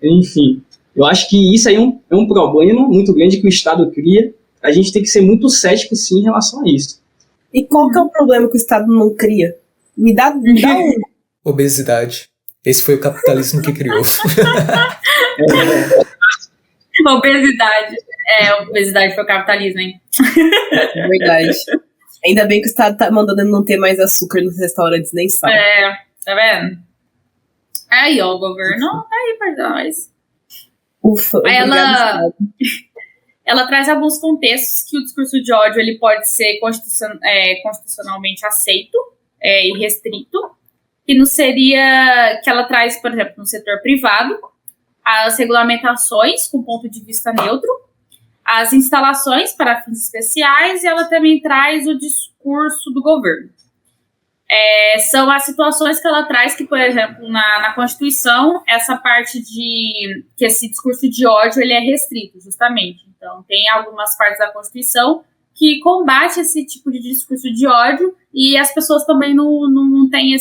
enfim. Eu acho que isso aí é um problema muito grande que o Estado cria. A gente tem que ser muito cético, sim, em relação a isso. E qual que é o problema que o Estado não cria? Me dá um... Obesidade. Esse foi o capitalismo que criou. Obesidade. Obesidade foi o capitalismo, hein? É verdade. Ainda bem que o Estado tá mandando não ter mais açúcar nos restaurantes, nem sal. Tá vendo? Aí, ó, o governo tá aí pra nós. Ufa, aí ela traz alguns contextos que o discurso de ódio ele pode ser constitucionalmente aceito e restrito, que não seria que ela traz, por exemplo, no setor privado, as regulamentações com ponto de vista neutro, as instalações para fins especiais, e ela também traz o discurso do governo. São as situações que ela traz que, por exemplo, na Constituição, essa parte de que esse discurso de ódio ele é restrito, justamente. Então, tem algumas partes da Constituição que combate esse tipo de discurso de ódio, e as pessoas também não têm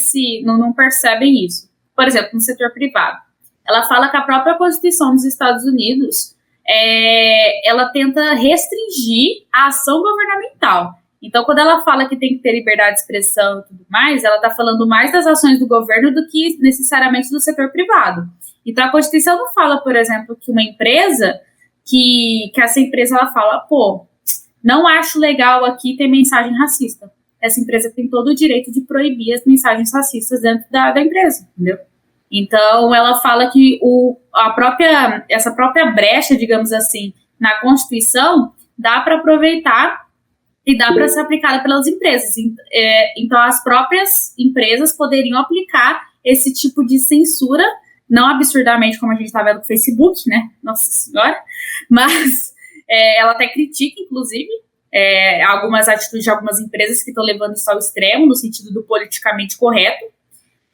não percebem isso. Por exemplo, no setor privado. Ela fala que a própria Constituição dos Estados Unidos ela tenta restringir a ação governamental. Então, quando ela fala que tem que ter liberdade de expressão e tudo mais, ela está falando mais das ações do governo do que necessariamente do setor privado. Então, a Constituição não fala, por exemplo, que uma empresa, que essa empresa ela fala, pô, não acho legal aqui ter mensagem racista. Essa empresa tem todo o direito de proibir as mensagens racistas dentro da empresa, entendeu? Então, ela fala que essa própria brecha, digamos assim, na Constituição, dá para aproveitar e dá para ser aplicada pelas empresas. Então, as próprias empresas poderiam aplicar esse tipo de censura, não absurdamente como a gente está vendo com o Facebook, né? Nossa Senhora. Mas ela até critica, inclusive, algumas atitudes de algumas empresas que estão levando isso ao extremo, no sentido do politicamente correto.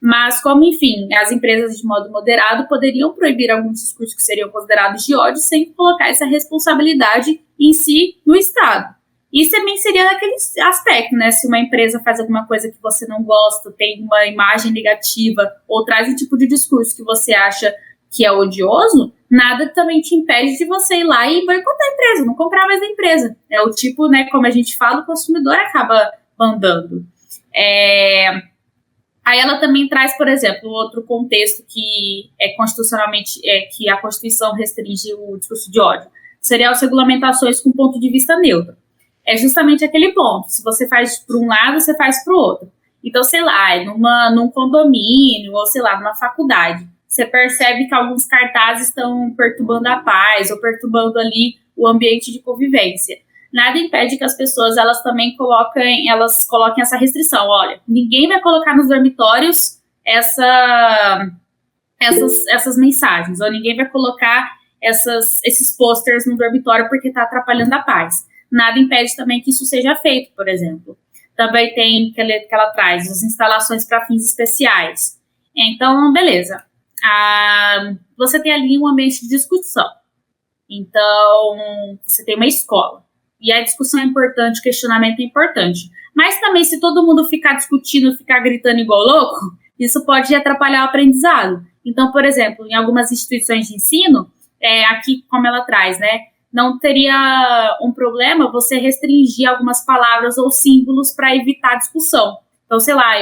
Mas, como, enfim, as empresas de modo moderado poderiam proibir alguns discursos que seriam considerados de ódio sem colocar essa responsabilidade em si no Estado. Isso também seria naquele aspecto, né? Se uma empresa faz alguma coisa que você não gosta, tem uma imagem negativa ou traz um tipo de discurso que você acha que é odioso, nada também te impede de você ir lá e boicotar a empresa, não comprar mais da empresa. É o tipo, né, como a gente fala, o consumidor acaba mandando. Aí ela também traz, por exemplo, outro contexto que constitucionalmente, que a Constituição restringe o discurso de ódio, seria as regulamentações com ponto de vista neutro. É justamente aquele ponto. Se você faz para um lado, você faz para o outro. Então, sei lá, num condomínio, ou sei lá, numa faculdade, você percebe que alguns cartazes estão perturbando a paz, ou perturbando ali o ambiente de convivência. Nada impede que as pessoas, elas também coloquem essa restrição. Olha, ninguém vai colocar nos dormitórios essas mensagens, ou ninguém vai colocar esses posters no dormitório porque está atrapalhando a paz. Nada impede também que isso seja feito, por exemplo. Também tem que ela traz as instalações para fins especiais. Então, beleza. Você tem ali um ambiente de discussão. Então, você tem uma escola. E a discussão é importante, o questionamento é importante. Mas também, se todo mundo ficar discutindo, ficar gritando igual louco, isso pode atrapalhar o aprendizado. Então, por exemplo, em algumas instituições de ensino, aqui como ela traz, né, não teria um problema você restringir algumas palavras ou símbolos para evitar discussão. Então, sei lá,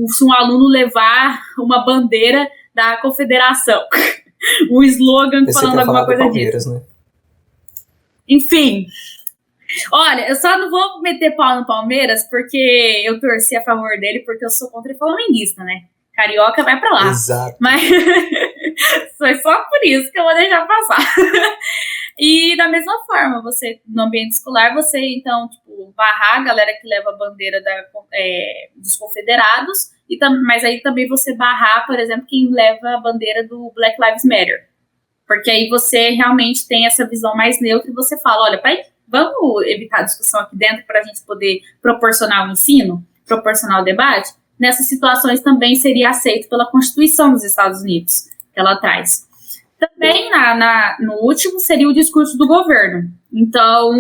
se um aluno levar uma bandeira da confederação, um slogan falando alguma coisa disso. Né? Enfim, olha, eu só não vou meter pau no Palmeiras porque eu torci a favor dele, porque eu sou contra o flamenguista, né? Carioca vai pra lá. Exato. Mas foi só por isso que eu vou deixar passar. E da mesma forma, você, no ambiente escolar, você, então, tipo, barrar a galera que leva a bandeira dos confederados, mas aí também você barrar, por exemplo, quem leva a bandeira do Black Lives Matter. Porque aí você realmente tem essa visão mais neutra e você fala, olha, vamos evitar a discussão aqui dentro para a gente poder proporcionar o ensino, proporcionar o debate. Nessas situações também seria aceito pela Constituição dos Estados Unidos, que ela traz. Também, no último, seria o discurso do governo. Então,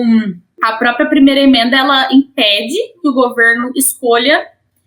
a própria primeira emenda, ela impede que o governo escolha,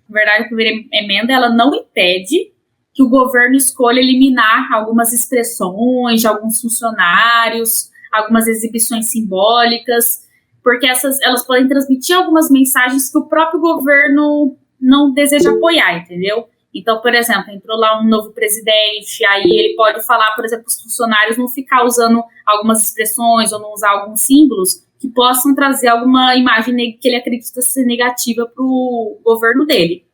na verdade, a primeira emenda, ela não impede que o governo escolha eliminar algumas expressões de alguns funcionários, algumas exibições simbólicas, porque elas podem transmitir algumas mensagens que o próprio governo não deseja apoiar, entendeu? Então, por exemplo, entrou lá um novo presidente, aí ele pode falar, por exemplo, os funcionários não ficar usando algumas expressões ou não usar alguns símbolos que possam trazer alguma imagem que ele acredita ser negativa para o governo dele.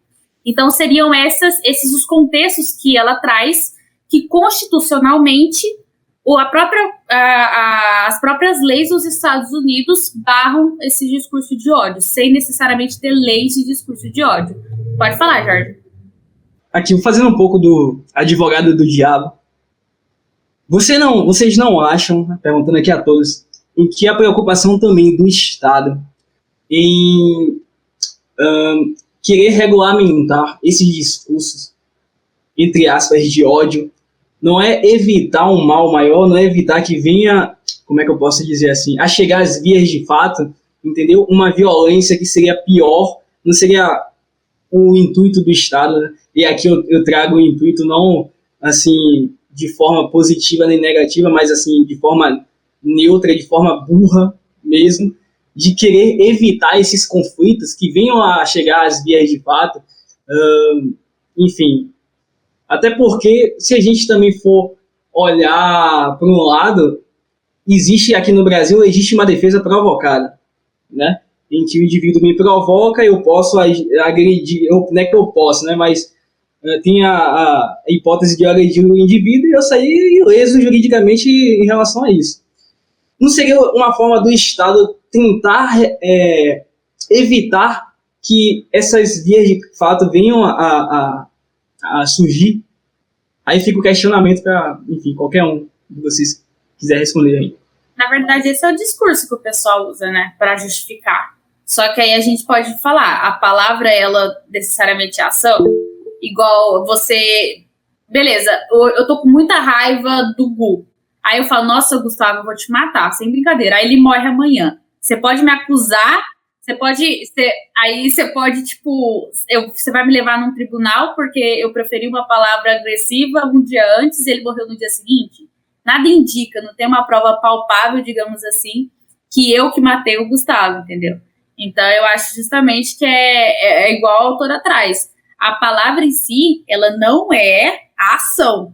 Então, seriam esses os contextos que ela traz, que constitucionalmente as próprias leis dos Estados Unidos barram esse discurso de ódio, sem necessariamente ter leis de discurso de ódio. Pode falar, Jorge. Aqui, fazendo um pouco do advogado do diabo, vocês não acham, perguntando aqui a todos, em que a preocupação também do Estado em querer regulamentar esses discursos, entre aspas, de ódio, não é evitar um mal maior, não é evitar que venha, como é que eu posso dizer assim, a chegar às vias de fato, entendeu? Uma violência que seria pior, não seria o intuito do Estado, né? E aqui eu trago o intuito não, assim, de forma positiva nem negativa, mas, assim, de forma neutra, de forma burra mesmo, de querer evitar esses conflitos que venham a chegar às vias de fato, enfim. Até porque, se a gente também for olhar para um lado, aqui no Brasil, existe uma defesa provocada, né? Em que o indivíduo me provoca, eu posso agredir, não é que eu posso, né? Mas tem a hipótese de eu agredir o indivíduo e eu sair ileso juridicamente em relação a isso. Não seria uma forma do Estado tentar evitar que essas vias de fato venham a surgir? Aí fica o questionamento para, enfim, qualquer um de vocês quiser responder aí. Na verdade, esse é o discurso que o pessoal usa, né, para justificar. Só que aí a gente pode falar, a palavra, ela necessariamente é ação, igual você... Beleza, eu tô com muita raiva do Gu. Aí eu falo, nossa, Gustavo, eu vou te matar, sem brincadeira. Aí ele morre amanhã. Você pode me acusar, aí você pode, tipo, você vai me levar num tribunal porque eu preferi uma palavra agressiva um dia antes e ele morreu no dia seguinte. Nada indica, não tem uma prova palpável, digamos assim, que eu que matei o Gustavo, entendeu? Então eu acho justamente que é igual a autora atrás. A palavra em si, ela não é a ação.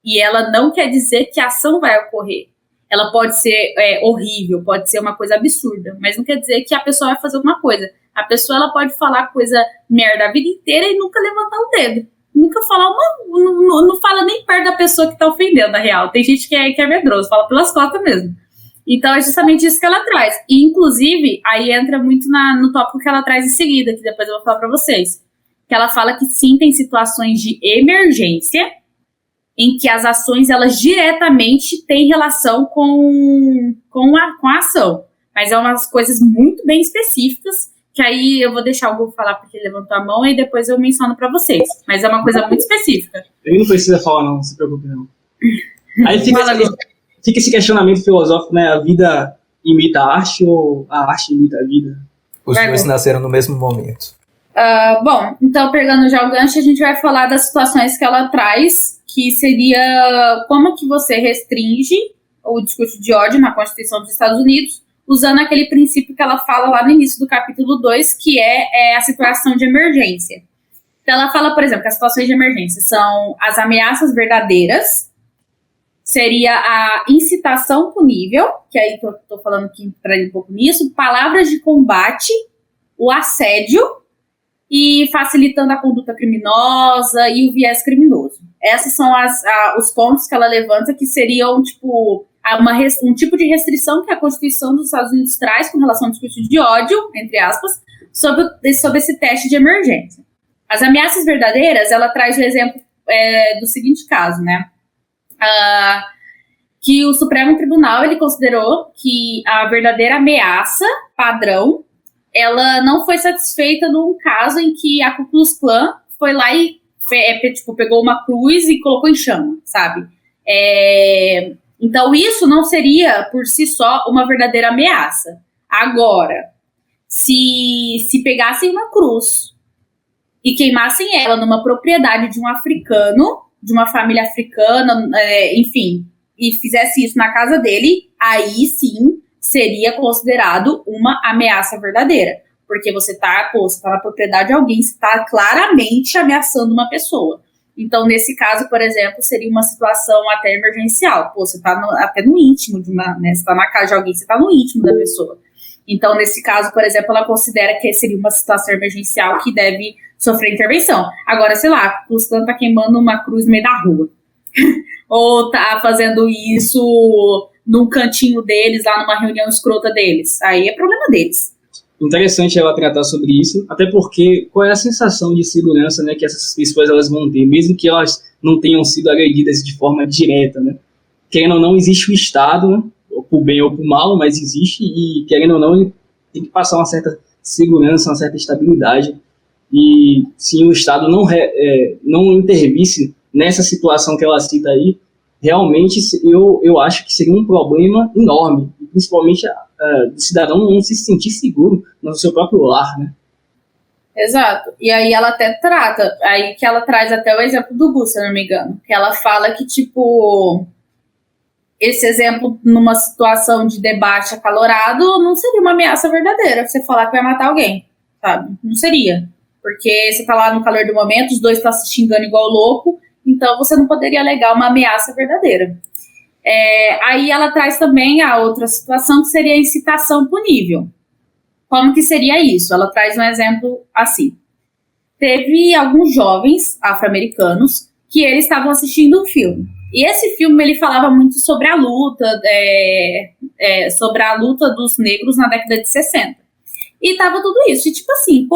E ela não quer dizer que a ação vai ocorrer. Ela pode ser horrível, pode ser uma coisa absurda, mas não quer dizer que a pessoa vai fazer alguma coisa. A pessoa ela pode falar coisa merda a vida inteira e nunca levantar o dedo. Nunca falar não fala nem perto da pessoa que está ofendendo, na real. Tem gente que é medroso, fala pelas costas mesmo. Então é justamente isso que ela traz. E inclusive, aí entra muito no tópico que ela traz em seguida, que depois eu vou falar para vocês. Que ela fala que sim, tem situações de emergência em que as ações, elas diretamente têm relação com a ação. Mas é umas coisas muito bem específicas, que aí eu vou deixar o Gu falar porque ele levantou a mão e depois eu menciono para vocês. Mas é uma coisa muito específica. Ele não precisa falar não, se preocupe não. Aí fica esse questionamento filosófico, né? A vida imita a arte ou a arte imita a vida? Os dois nasceram no mesmo momento. Bom, então pegando já o gancho, a gente vai falar das situações que ela traz, que seria como que você restringe o discurso de ódio na Constituição dos Estados Unidos, usando aquele princípio que ela fala lá no início do capítulo 2, que é a situação de emergência. Então ela fala, por exemplo, que as situações de emergência são as ameaças verdadeiras, seria a incitação punível, que aí que eu tô falando que entraria um pouco nisso, palavras de combate, o assédio e facilitando a conduta criminosa e o viés criminoso. Esses são os pontos que ela levanta que seriam, tipo, um tipo de restrição que a Constituição dos Estados Unidos traz com relação ao discurso de ódio, entre aspas, sobre esse teste de emergência. As ameaças verdadeiras, ela traz o exemplo do seguinte caso, né? Que o Supremo Tribunal, ele considerou que a verdadeira ameaça padrão, ela não foi satisfeita num caso em que a Ku Klux Klan foi lá e pegou uma cruz e colocou em chama, sabe? Então isso não seria por si só uma verdadeira ameaça. Agora, se pegassem uma cruz e queimassem ela numa propriedade de um africano, de uma família africana, enfim, e fizesse isso na casa dele, aí sim seria considerado uma ameaça verdadeira. Porque você tá na propriedade de alguém, você tá claramente ameaçando uma pessoa. Então, nesse caso, por exemplo, seria uma situação até emergencial. Você tá até no íntimo né? Você tá na casa de alguém, você tá no íntimo da pessoa. Então, nesse caso, por exemplo, ela considera que seria uma situação emergencial que deve sofrer intervenção. Agora, sei lá, o Stan tá queimando uma cruz no meio da rua. Ou tá fazendo isso num cantinho deles, lá numa reunião escrota deles. Aí é problema deles. Interessante ela tratar sobre isso, até porque qual é a sensação de segurança, né, que essas pessoas elas vão ter, mesmo que elas não tenham sido agredidas de forma direta, né? Querendo ou não, existe o Estado, né, por bem ou por mal, mas existe, e querendo ou não, tem que passar uma certa segurança, uma certa estabilidade, e se o Estado não intervisse nessa situação que ela cita aí, realmente eu acho que seria um problema enorme, principalmente do cidadão não se sentir seguro no seu próprio lar, né? Exato. E aí ela até trata, aí que ela traz até o exemplo do Gus, se eu não me engano, que ela fala que, tipo, esse exemplo numa situação de debate acalorado não seria uma ameaça verdadeira, você falar que vai matar alguém, sabe? Não seria. Porque você tá lá no calor do momento, os dois estão se xingando igual louco, então você não poderia alegar uma ameaça verdadeira. Aí ela traz também a outra situação, que seria a incitação punível. Como que seria isso? Ela traz um exemplo assim. Teve alguns jovens afro-americanos que eles estavam assistindo um filme. E esse filme ele falava muito sobre a luta, sobre a luta dos negros na década de 60. E tava tudo isso. E tipo assim,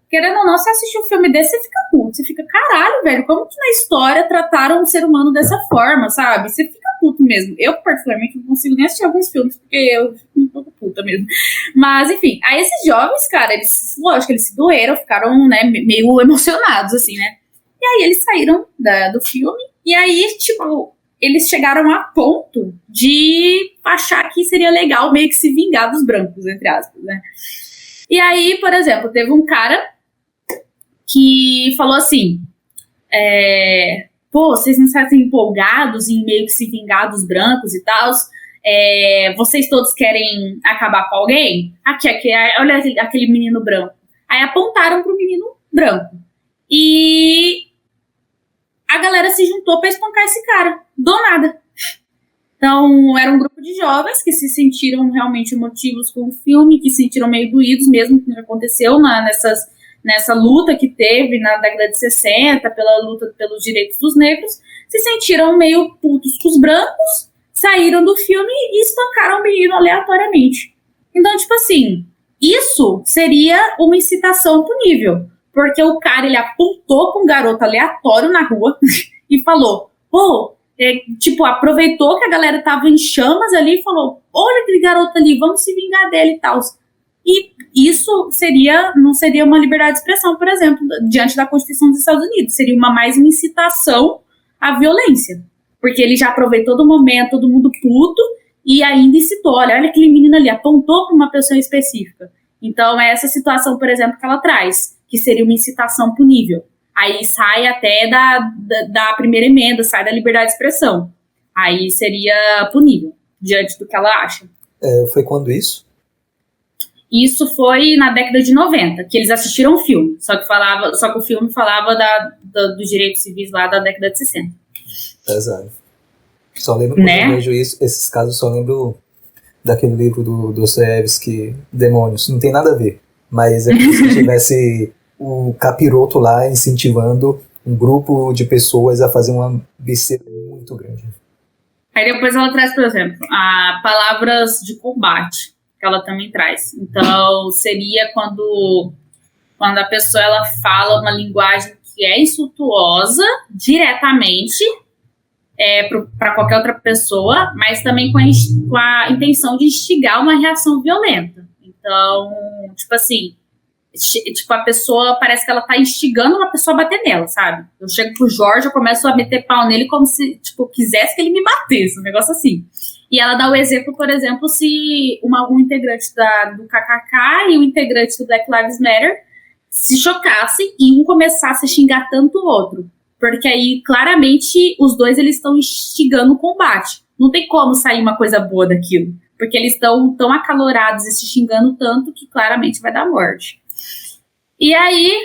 querendo ou não, você assiste um filme desse, você fica puto. Você fica, caralho, velho, como que na história trataram um ser humano dessa forma, sabe? Você fica puto mesmo. Eu, particularmente, não consigo nem assistir alguns filmes, porque eu fico um pouco puta mesmo. Mas, enfim, aí esses jovens, cara, lógico, eles se doeram, ficaram, né, meio emocionados, assim, né? E aí eles saíram do filme, e aí, tipo, eles chegaram a ponto de achar que seria legal meio que se vingar dos brancos, entre aspas, né? E aí, por exemplo, teve um cara que falou assim, vocês não estão empolgados em meio que se vingar dos brancos e tal, vocês todos querem acabar com alguém? Olha aquele menino branco. Aí apontaram pro menino branco. E a galera se juntou pra espancar esse cara, do nada. Então, era um grupo de jovens que se sentiram realmente emotivos com o filme, que se sentiram meio doídos mesmo com o que aconteceu nessa luta que teve na década de 60, pela luta pelos direitos dos negros, se sentiram meio putos com os brancos, saíram do filme e espancaram o menino aleatoriamente. Então, tipo assim, isso seria uma incitação punível, porque o cara, ele apontou para um garoto aleatório na rua e falou, aproveitou que a galera tava em chamas ali e falou, olha aquele garoto ali, vamos se vingar dele e tal. E isso não seria uma liberdade de expressão, por exemplo, diante da Constituição dos Estados Unidos. Seria mais uma incitação à violência. Porque ele já aproveitou do momento, todo mundo puto, e ainda incitou, olha aquele menino ali, apontou para uma pessoa específica. Então, é essa situação, por exemplo, que ela traz, que seria uma incitação punível. Aí sai até da primeira emenda, sai da liberdade de expressão. Aí seria punível, diante do que ela acha. Foi quando isso? Isso foi na década de 90, que eles assistiram o filme. Só que o filme falava dos direitos civis lá da década de 60. Pesado. Só lembro quando eu vejo esses casos, só lembro daquele livro do Dostoiévski, Demônios. Não tem nada a ver. Mas é como se tivesse o capiroto lá incentivando um grupo de pessoas a fazer uma besteira muito grande. Aí depois ela traz, por exemplo, palavras de combate, que ela também traz. Então, seria quando a pessoa ela fala uma linguagem que é insultuosa diretamente para qualquer outra pessoa, mas também com a intenção de instigar uma reação violenta. Então, tipo assim, a pessoa parece que ela tá instigando uma pessoa a bater nela, sabe? Eu chego pro Jorge, eu começo a meter pau nele como se, quisesse que ele me batesse, um negócio assim. E ela dá o exemplo, por exemplo, se algum integrante do KKK e o integrante do Black Lives Matter se chocassem e um começasse a xingar tanto o outro. Porque aí, claramente, os dois eles estão instigando o combate. Não tem como sair uma coisa boa daquilo. Porque eles estão tão acalorados e se xingando tanto que claramente vai dar morte. E aí,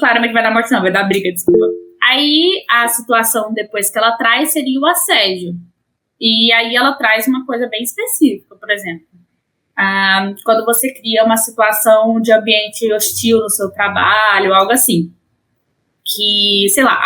claramente vai dar morte não, vai dar briga, desculpa. Aí, a situação depois que ela traz seria o assédio. E aí ela traz uma coisa bem específica, por exemplo. Quando você cria uma situação de ambiente hostil no seu trabalho, algo assim. Que, sei lá,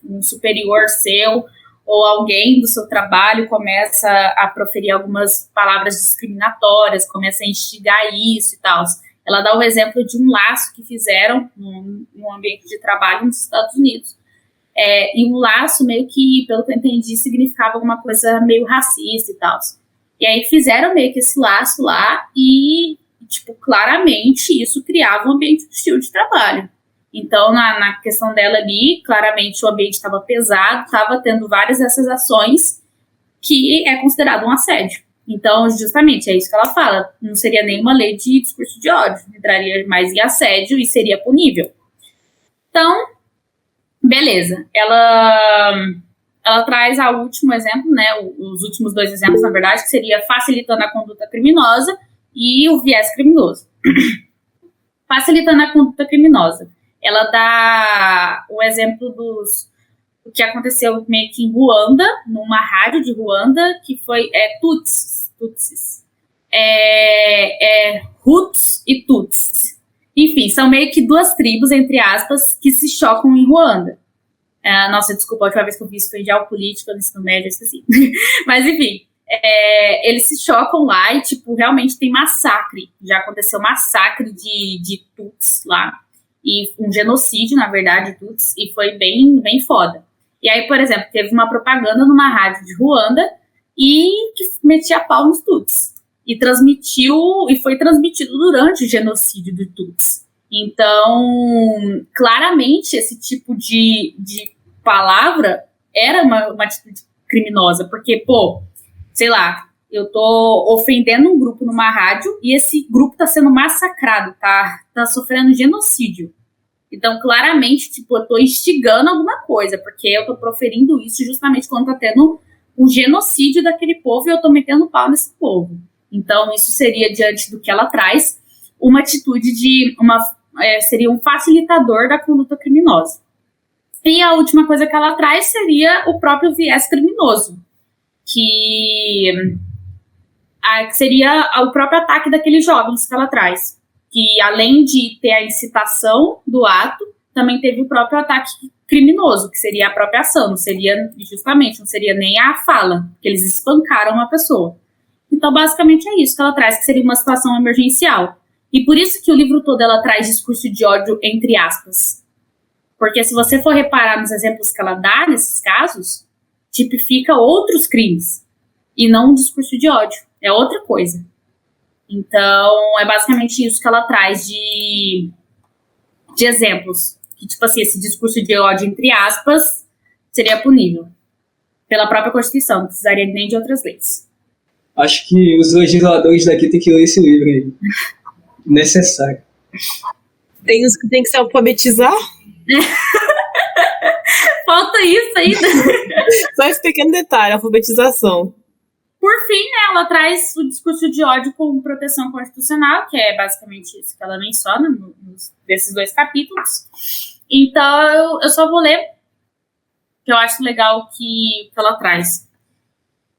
um superior seu ou alguém do seu trabalho começa a proferir algumas palavras discriminatórias, começa a instigar isso e tal. Ela dá o exemplo de um laço que fizeram num ambiente de trabalho nos Estados Unidos. E um laço meio que, pelo que eu entendi, significava alguma coisa meio racista e tal. E aí fizeram meio que esse laço lá e, claramente isso criava um ambiente hostil de trabalho. Então, na questão dela ali, claramente o ambiente estava pesado, estava tendo várias dessas ações que é considerado um assédio. Então, justamente, é isso que ela fala. Não seria nenhuma lei de discurso de ódio, entraria mais em assédio e seria punível. Então, beleza. Ela traz o último exemplo, né? Os últimos dois exemplos, na verdade, que seria facilitando a conduta criminosa e o viés criminoso. Facilitando a conduta criminosa. Ela dá o exemplo do que aconteceu meio que em Ruanda, numa rádio de Ruanda, que foi Tutsis. Hutus e Tutsis. Enfim, são meio que duas tribos, entre aspas, que se chocam em Ruanda. Nossa, desculpa, a última vez que eu vi isso foi geopolítica no ensino médio, esqueci. Mas, enfim, eles se chocam lá e, realmente tem massacre. Já aconteceu massacre de Tutsis lá. E um genocídio, na verdade, Tutsis, e foi bem, bem foda. E aí, por exemplo, teve uma propaganda numa rádio de Ruanda e que metia pau nos Tutsis. E foi transmitido durante o genocídio do Tutsis. Então, claramente, esse tipo de palavra era uma atitude criminosa, porque, sei lá, eu tô ofendendo um grupo numa rádio e esse grupo tá sendo massacrado, tá sofrendo genocídio. Então, claramente, eu tô instigando alguma coisa, porque eu tô proferindo isso justamente quando tá tendo um genocídio daquele povo e eu tô metendo pau nesse povo. Então, isso seria, diante do que ela traz, uma atitude seria um facilitador da conduta criminosa. E a última coisa que ela traz seria o próprio viés criminoso, que seria o próprio ataque daqueles jovens que ela traz, que além de ter a incitação do ato, também teve o próprio ataque criminoso, que seria a própria ação, não seria nem a fala, que eles espancaram uma pessoa. Então, basicamente é isso que ela traz, que seria uma situação emergencial. E por isso que o livro todo ela traz discurso de ódio entre aspas. Porque se você for reparar nos exemplos que ela dá nesses casos, tipifica outros crimes, e não um discurso de ódio. É outra coisa. Então, é basicamente isso que ela traz de exemplos. Que, esse discurso de ódio, entre aspas, seria punível pela própria Constituição, não precisaria nem de outras leis. Acho que os legisladores daqui têm que ler esse livro aí. Necessário. Tem os que tem que se alfabetizar. Falta isso ainda. Só esse pequeno detalhe, alfabetização. Por fim, né, ela traz o discurso de ódio com proteção constitucional, que é basicamente isso que ela menciona nesses 2 capítulos. Então, eu só vou ler, que eu acho legal que ela traz.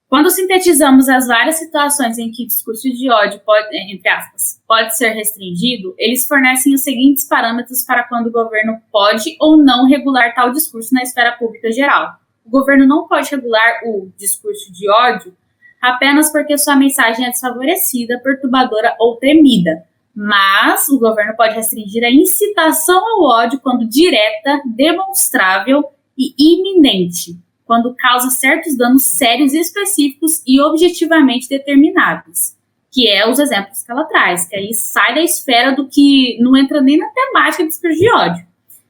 Quando sintetizamos as várias situações em que discurso de ódio pode, entre aspas, pode ser restringido, eles fornecem os seguintes parâmetros para quando o governo pode ou não regular tal discurso na esfera pública geral. O governo não pode regular o discurso de ódio apenas porque sua mensagem é desfavorecida, perturbadora ou temida. Mas o governo pode restringir a incitação ao ódio quando direta, demonstrável e iminente, quando causa certos danos sérios, específicos e objetivamente determinados, que é os exemplos que ela traz, que aí sai da esfera do que não entra nem na temática de discurso de ódio.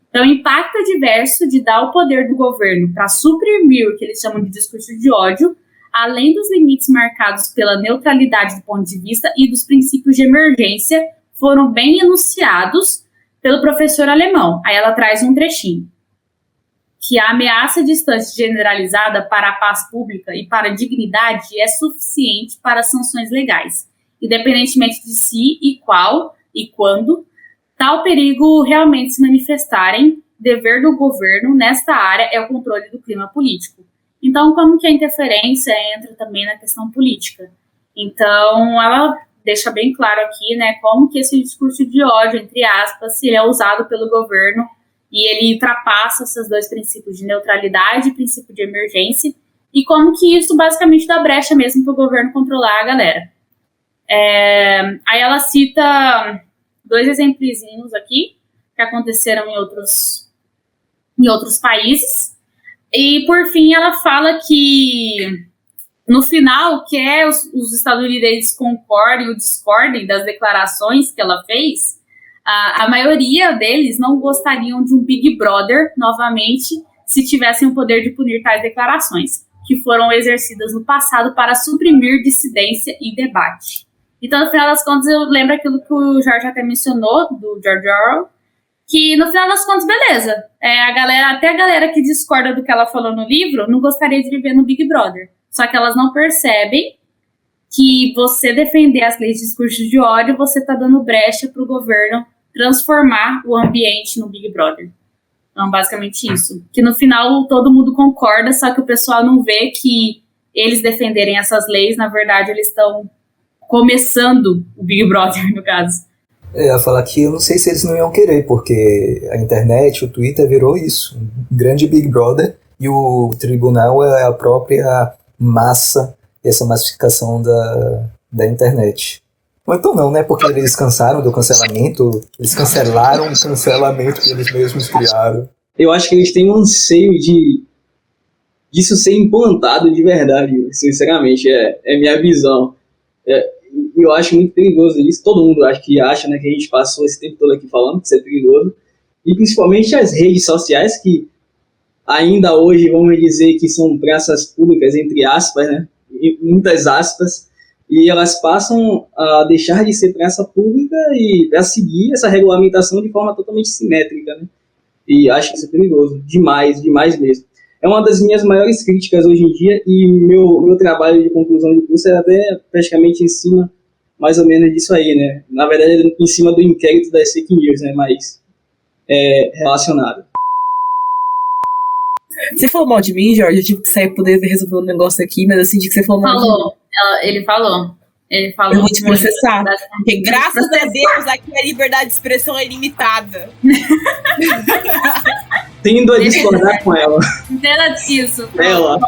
Então, o impacto adverso de dar o poder do governo para suprimir o que eles chamam de discurso de ódio, além dos limites marcados pela neutralidade do ponto de vista e dos princípios de emergência, foram bem enunciados pelo professor alemão. Aí ela traz um trechinho. Que a ameaça distante generalizada para a paz pública e para a dignidade é suficiente para sanções legais, independentemente de se e qual e quando tal perigo realmente se manifestarem, dever do governo nesta área é o controle do clima político. Então, como que a interferência entra também na questão política? Então, ela deixa bem claro aqui, né, como que esse discurso de ódio, entre aspas, se é usado pelo governo e ele ultrapassa esses 2 princípios de neutralidade e princípio de emergência, e como que isso basicamente dá brecha mesmo para o governo controlar a galera. Aí ela cita 2 exemplizinhos aqui, que aconteceram em outros países, e por fim ela fala que, no final, quer os estadunidenses concordem ou discordem das declarações que ela fez, a maioria deles não gostariam de um Big Brother novamente se tivessem o poder de punir tais declarações, que foram exercidas no passado para suprimir dissidência e debate. Então, no final das contas, eu lembro aquilo que o Jorge até mencionou, do George Orwell, que no final das contas, beleza, até a galera que discorda do que ela falou no livro não gostaria de viver no Big Brother, só que elas não percebem que você defender as leis de discurso de ódio, você está dando brecha para o governo transformar o ambiente no Big Brother. Então, basicamente isso. Que no final todo mundo concorda, só que o pessoal não vê que eles defenderem essas leis, na verdade, eles estão começando o Big Brother, no caso. Eu ia falar que eu não sei se eles não iam querer, porque a internet, o Twitter virou isso. Um grande Big Brother, e o tribunal é a própria massa, essa massificação da internet. Ou então não, né? Porque eles cansaram do cancelamento, eles cancelaram o cancelamento que eles mesmos criaram. Eu acho que eles têm um anseio disso ser implantado de verdade, sinceramente, é minha visão. Eu acho muito perigoso isso, todo mundo acha, né, que a gente passou esse tempo todo aqui falando que isso é perigoso, e principalmente as redes sociais, que ainda hoje vamos dizer que são praças públicas, entre aspas, né, e muitas aspas, e elas passam a deixar de ser praça pública e a seguir essa regulamentação de forma totalmente simétrica, né? E acho que isso é perigoso, demais, demais mesmo. É uma das minhas maiores críticas hoje em dia, e meu trabalho de conclusão de curso é até praticamente em cima, mais ou menos, disso aí, né? Na verdade, em cima do inquérito das fake news, né? Mas relacionado. Você falou mal de mim, Jorge? Eu tive que sair pra poder resolver um negócio aqui, mas eu senti que você falou mal de mim. Ele falou. Eu vou te processar. Porque graças a Deus aqui a liberdade de expressão é ilimitada. Tendo a discordar com ela. Entenda disso. Ela.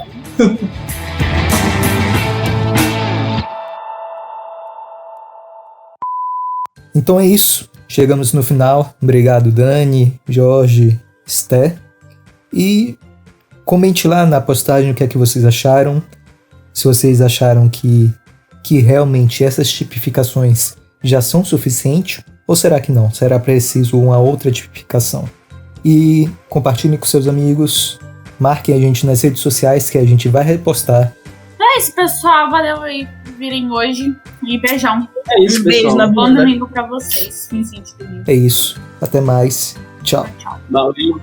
Então é isso. Chegamos no final. Obrigado, Dani, Jorge, Esté. E comente lá na postagem o que é que vocês acharam. Se vocês acharam que realmente essas tipificações já são suficientes, ou será que não? Será preciso uma outra tipificação? E compartilhem com seus amigos, marquem a gente nas redes sociais que a gente vai repostar. É isso, pessoal. Valeu aí. virem hoje. E beijão. É isso, Beijo pessoal. na Bom bunda. domingo pra vocês. Finzinho de domingo. É isso. Até mais. Tchau. Valeu.